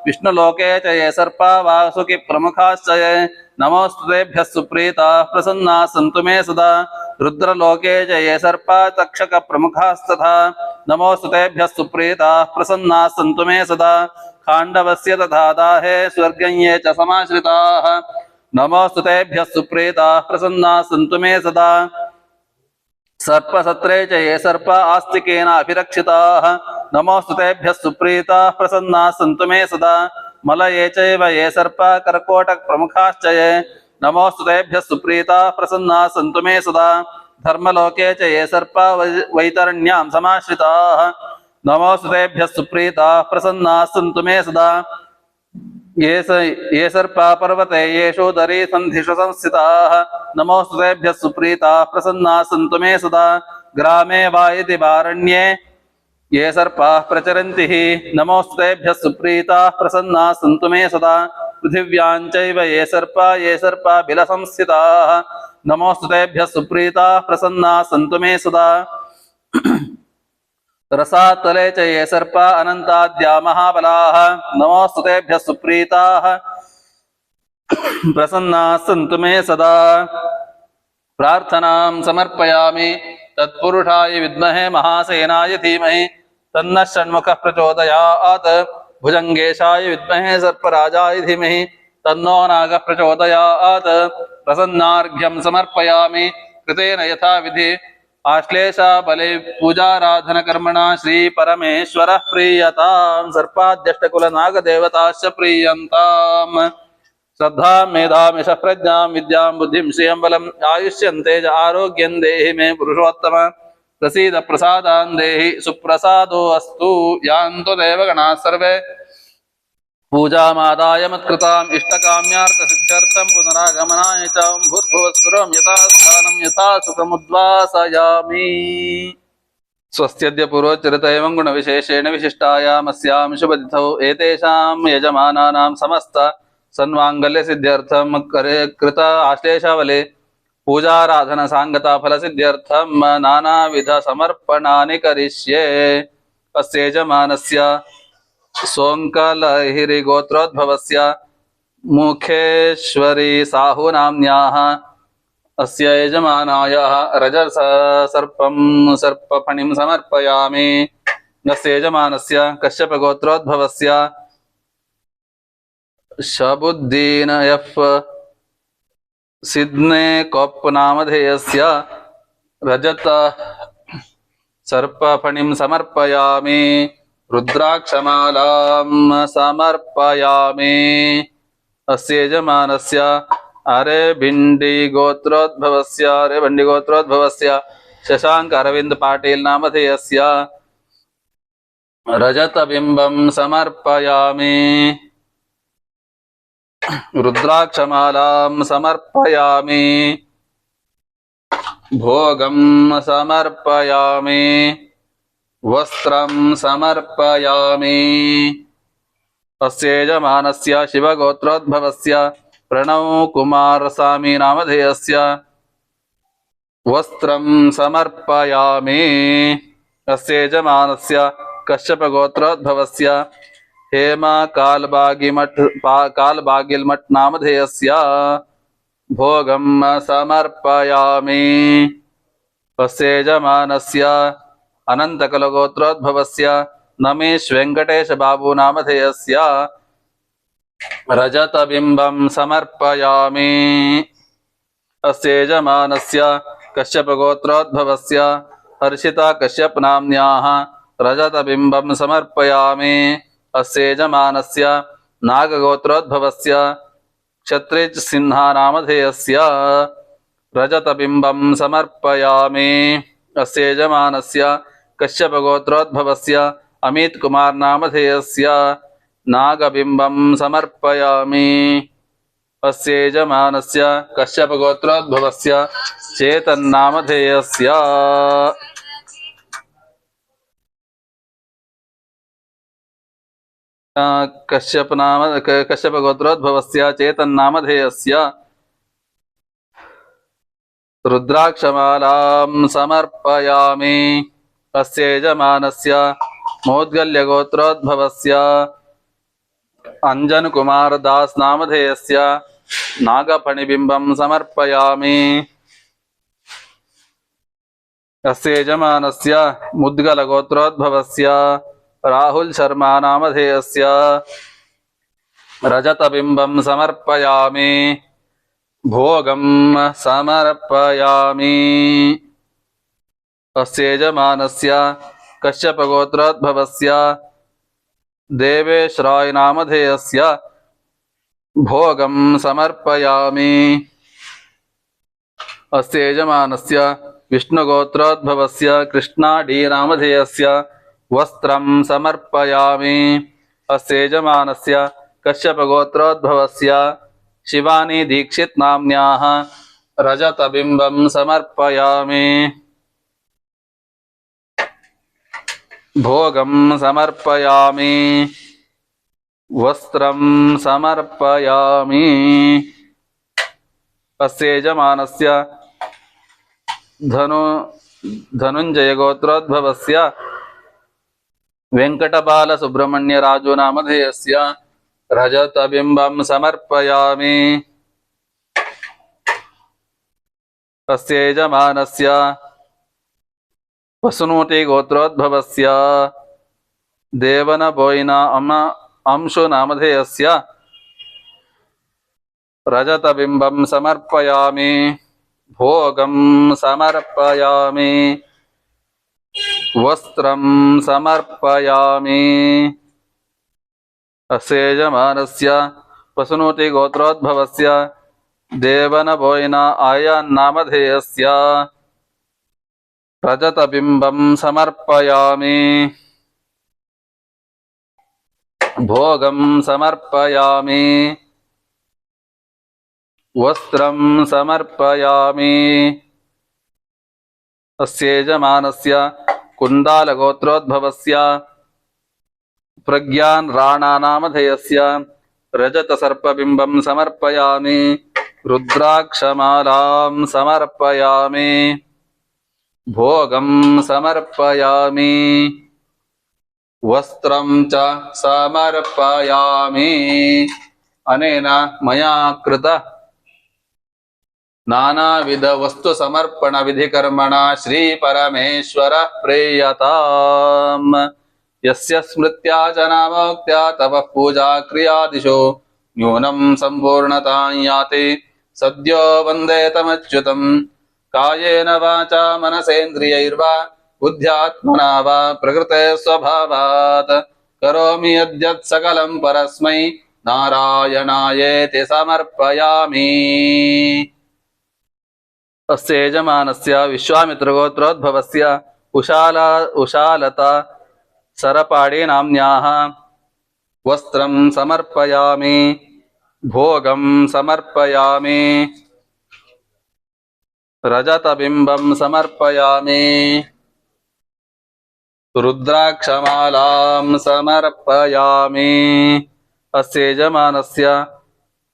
विष्णुलोके च ये सर्पा वासुकि प्रमुखाश्च ये नमोऽस्तु तेभ्यः सुप्रीताः प्रसन्नाः सन्तु मे सदा। रुद्रलोके च ये सर्पा तक्षक प्रमुखास्तथा नमोऽस्तु तेभ्यः सुप्रीताः प्रसन्नाः सन्तु मे सदा। खाण्डवस्य तथा दाहे स्वर्गं ये च समाश्रिताः नमोऽस्तु तेभ्यः सुप्रीताः प्रसन्नाः सन्तु मे सदा। सर्पसत्रे च ये सर्पा आस्तिकेन अभिरक्षिताः नमोऽस्तु तेभ्यः सुप्रीताः प्रसन्नाः सन्तु मे सदा। मलये चैव ये सर्पा कर्कोटकप्रमुखाश्च ये नमोऽस्तु तेभ्यः सुप्रीताः प्रसन्नाः सन्तु मे सदा। धर्मलोके च ये सर्पा वैतरण्यां समाश्रिताः नमोऽस्तु तेभ्यः सुप्रीताः प्रसन्नाः सन्तु मे सदा। ये सर्पा पर्वते येषु दरी सन्धिषु संस्थिताः नमोऽस्तु तेभ्यः सुप्रीताः प्रसन्नाः सन्तु मे सदा। ग्रामे वा इति वारण्ये ये सर्पाः प्रचरन्ति नमोऽस्तु तेभ्यः सुप्रीताः प्रसन्नाः सन्तु मे सदा। पृथिव्यां चैव ये सर्पा बिलसंस्थिताः नमोऽस्तु तेभ्यः सुप्रीताः प्रसन्नाः सन्तु मे सदा। रसातले च ये सर्पा अनन्ताद्या महाबलाः नमोऽस्तु तेभ्यः सुप्रीताः प्रसन्नाः सन्तु मे सदा। प्रार्थनां समर्पयामि तत्पुरुषाय विद्महे महासेनाय धीमहि तन्नः षण्मुखः प्रचोदयात्। भुजङ्गेशाय विद्महे सर्पराजाय धीमहि तन्नो नागः प्रचोदयात्। प्रसन्नार्घ्यं समर्पयामि कृतेन यथाविधि आश्लेषा बले पूजाराधनकर्मणा श्री परमेश्वरः प्रीयतां। सर्पाद्यष्टकुलनागदेवताश्च प्रीयन्ताम्। श्रद्धां मेधां यशः प्रज्ञां विद्यां बुद्धिं श्रियं बलम् आयुष्यं तेज आरोग्यं देहि मे पुरुषोत्तम। प्रसीद प्रसादां देहि सुप्रसादो अस्तु। यान्तो देवगणाः सर्वे पूजामादाय मत्कृताम् इष्टकाम्यार्थसिद्ध्यर्थं पुनरागमनाय च भूर्भुवस्सुरं यथा स्थानं यथा सुखमुद्वासयामि। स्वस्त्यद्य पूर्वोच्चरित एवं गुणविशेषेण विशिष्टायामस्यां शुभतिथौ एतेषां यजमानानां समस्त सन्माङ्गल्यसिद्ध्यर्थं कृत आश्लेषावले पूजाराधनसाङ्गता फलसिद्ध्यर्थं नानाविधसमर्पणानि करिष्ये। अस्य यजमानस्य सोङ्कलहिरिगोत्रोद्भवस्य मुखेश्वरी साहुनाम्न्याः अस्य यजमानायाः सर्पफणिं समर्पयामि। अस्य यजमानस्य कश्यपगोत्रोद्भवस्य शबुद्दीन एफ् सिद्ने कोप् नामधेयस्य रजत सर्पफणिं समर्पयामि। रुद्राक्षमालां समर्पयामि। अस्य यजमानस्य अरेभिण्डिगोत्रोद्भवस्य शशाङ्क अरविन्द पाटील नामधेयस्य रजतबिम्बं समर्पयामि। रुद्राक्षमालां समर्पयामि। भोगं समर्पयामि। वस्त्रं समर्पयामि। अस्य यजमानस्य शिवगोत्रोद्भवस्य प्रणव कुमार स्वामी नामधेयस्य वस्त्रं समर्पयामि। अस्य यजमानस्य कश्यपगोत्रोद्भवस्य हेमा कालबागिल्मठ नामधेयस्य भोगं समर्पयामि। अस्य यजमानस्य अनन्तकुलगोत्रोद्भवस्य नमेश वेंकटेश बाबू नामधेयस्य रजतबिम्बं समर्पयामि। अस्य यजमानस्य कश्यपगोत्रोद्भवस्य हर्षिता कश्यप नाम्न्याः रजतबिम्बं समर्पयामि। अस्य यजमानस्य नागगोत्रोद्भवस्य क्षत्रिज सिन्हा नामधेयस्य रजतबिम्बं समर्पयामि। अस्य यजमानस्य कश्यपगोत्रोद्भवस्य अमित कुमार नामधेयस्य नागबिम्बं समर्पयामि। अस्य यजमानस्य कश्यपगोत्रोद्भवस्य चेतन नामधेयस्य कश्यपगोत्रोद्भवस्य चेतन्नामधेयस्य रुद्राक्षमालां समर्पयामि। अस्य यजमानस्य मोद्गल्यगोत्रोद्भवस्य अंजनकुमारदास नामधेयस्य नागफणिबिम्बं समर्पयामि। अस्य यजमानस्य मुद्गलगोत्रोद्भवस्य राहुल शर्मा नामधेयस्य रजतबिम्बं समर्पयामि। भोगं समर्पयामि। अस्य यजमानस्य कश्यपगोत्रोद्भवस्य देवेश राय नामधेयस्य भोगं समर्पयामि। अस्य यजमानस्य विष्णुगोत्रोद्भवस्य कृष्णा डी नामधेयस्य वस्त्रं समर्पयामि। अस्य यजमानस्य कश्यपगोत्रोद्भवस्य शिवानी दीक्षित नाम्न्याः रजतबिम्बं समर्पयामि। भोगं समर्पयामि। वस्त्रं समर्पयामि। अस्य यजमानस्य धनुंजय गोत्रोद्भवस्य वेंकटबाल सुब्रह्मण्य राजु नामधेयस्य रजतबिम्बं समर्पयामि। अस्य यजमानस्य वसुनूति गोत्रोद्भवस्य देवनबोयिना अंशु नामधेयस्य रजतबिम्बं समर्पयामि। भोगं समर्पयामि। वस्त्रं समर्पयामि। अस्य यजमानस्य वसुनूति गोत्रोद्भवस्य देवनबोयिना आयान् नामधेयस्य रजतबिम्बं समर्पयामि। भोगं समर्पयामि। वस्त्रं समर्पयामि। अस्य यजमानस्य कुण्डालगोत्रोद्भवस्य प्रज्ञान राणा नामधेयस्य रजतसर्पबिम्बं समर्पयामि। रुद्राक्षमालां समर्पयामि। भोगं समर्पयामि। वस्त्रं च समर्पयामि। अनेन मया कृत नानाविध वस्तु समर्पण विधि कर्मणा श्री परमेश्वर प्रेयताम्। यस्य स्मृत्या च नामोक्त्या तव पूजा क्रियादिषु न्यूनं सम्पूर्णतां याति सद्यो वन्दे तमच्युतम्। कायेन वाचा मनसेन्द्रियैर्वा बुद्ध्यात्मना वा प्रकृते स्वभावात् करोमि यद्यत् सकलं परस्मै नारायणायेति समर्पयामि। अस्य यजमानस्य विश्वामित्रगोत्रोद्भवस्य उशालता सरपाडी नाम्न्याः वस्त्रं समर्पयामि। भोगं समर्पयामि। रजतबिम्बं समर्पयामि। रुद्राक्षमालां समर्पयामि। अस्य यजमानस्य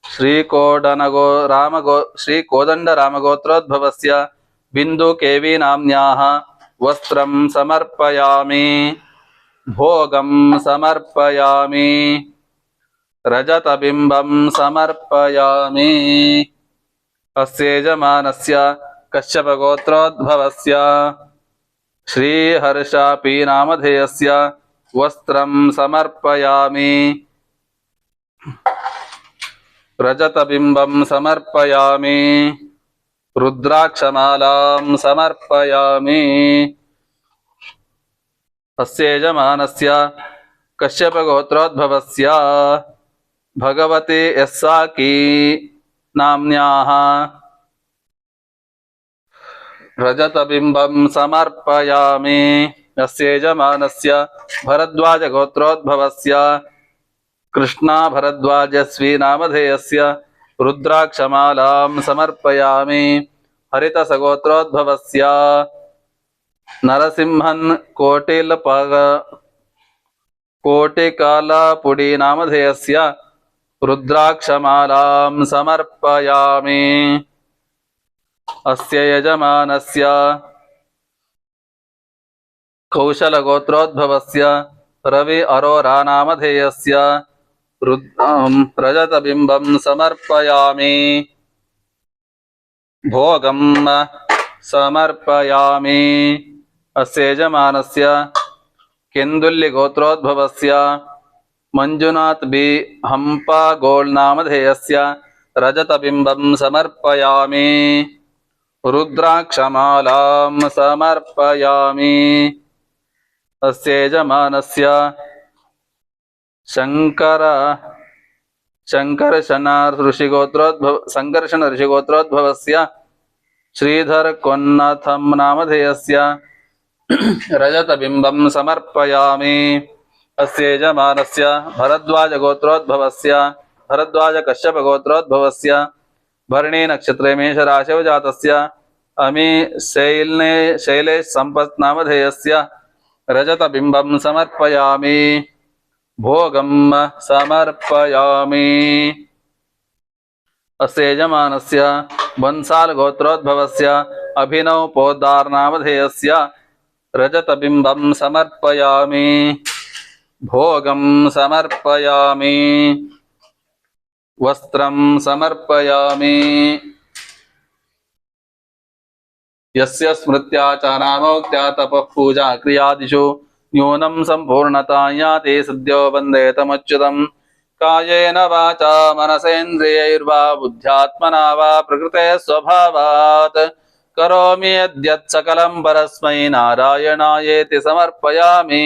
श्रीकोदण्डरामगोत्रोद्भवस्य बिन्दुकेवी नाम्न्याः वस्त्रं समर्पयामि। भोगं समर्पयामि। रजतबिम्बं समर्पयामि। अस्य यजमानस्य कश्यपगोत्रोद्भवस्य श्रीहर्षा पी नामधेयस्य वस्त्रं समर्पयामि। रजतबिम्बं समर्पयामि। रुद्राक्षमालां समर्पयामि। अस्य यजमानस्य कश्यपगोत्रोद्भवस्य भगवती यस्साकी नाम्न्याः रजतबिम्बं समर्पयामि। अस्य यजमानस्य भरद्वाजगोत्रोद्भवस्य कृष्णा भरद्वाजस्वी नामधेयस्य रुद्राक्षमालां समर्पयामि। हरितसगोत्रोद्भवस्य नरसिंहन् कोटिकालापुडी नामधेयस्य रुद्राक्षमालां समर्पयामि। अस्य यजमानस्य कौशलगोत्रोद्भवस्य रवि अरोरा नामधेयस्य रजतबिम्बं समर्पयामि। भोगं समर्पयामि। अस्य यजमानस्य केन्दुल्यगोत्रोद्भवस्य मंजुनाथ बी हंपा गोल्ड नामधेयस्य रजतबिम्बं समर्पयामि। रुद्राक्षमालां समर्पयामि। अस्य यजमानस्य संकर्षण ऋषिगोत्रोद्भवस्य श्रीधर कोन्नाथं नामधेयस्य रजतबिम्बं समर्पयामि। अस्य यजमानस्य भरद्वाज कश्यप गोत्रोद्भवस्य भरणी नक्षत्रे मेषराशौ जातस्य अमी शैलेश संपत् नामधेयस्य रजतबिम्बं समर्पयामि। भोगं समर्पयामि। अस्य यजमानस्य बंसाल गोत्रोद्भवस्य अभिनव पोद्दार नामधेयस्य रजतबिम्बं समर्पयामि। भोगं समर्पयामि। वस्त्रं समर्पयामि। यस्य स्मृत्या च नामोक्त्या तपः पूजा क्रियादिषु न्यूनं सम्पूर्णता याति सद्यो वन्दे तमच्युतं। कायेन वाचा मनसेन्द्रियैर्वा बुद्ध्यात्मना वा प्रकृते स्वभावात् करोमि यद्यत् सकलं परस्मै नारायणायेति समर्पयामि।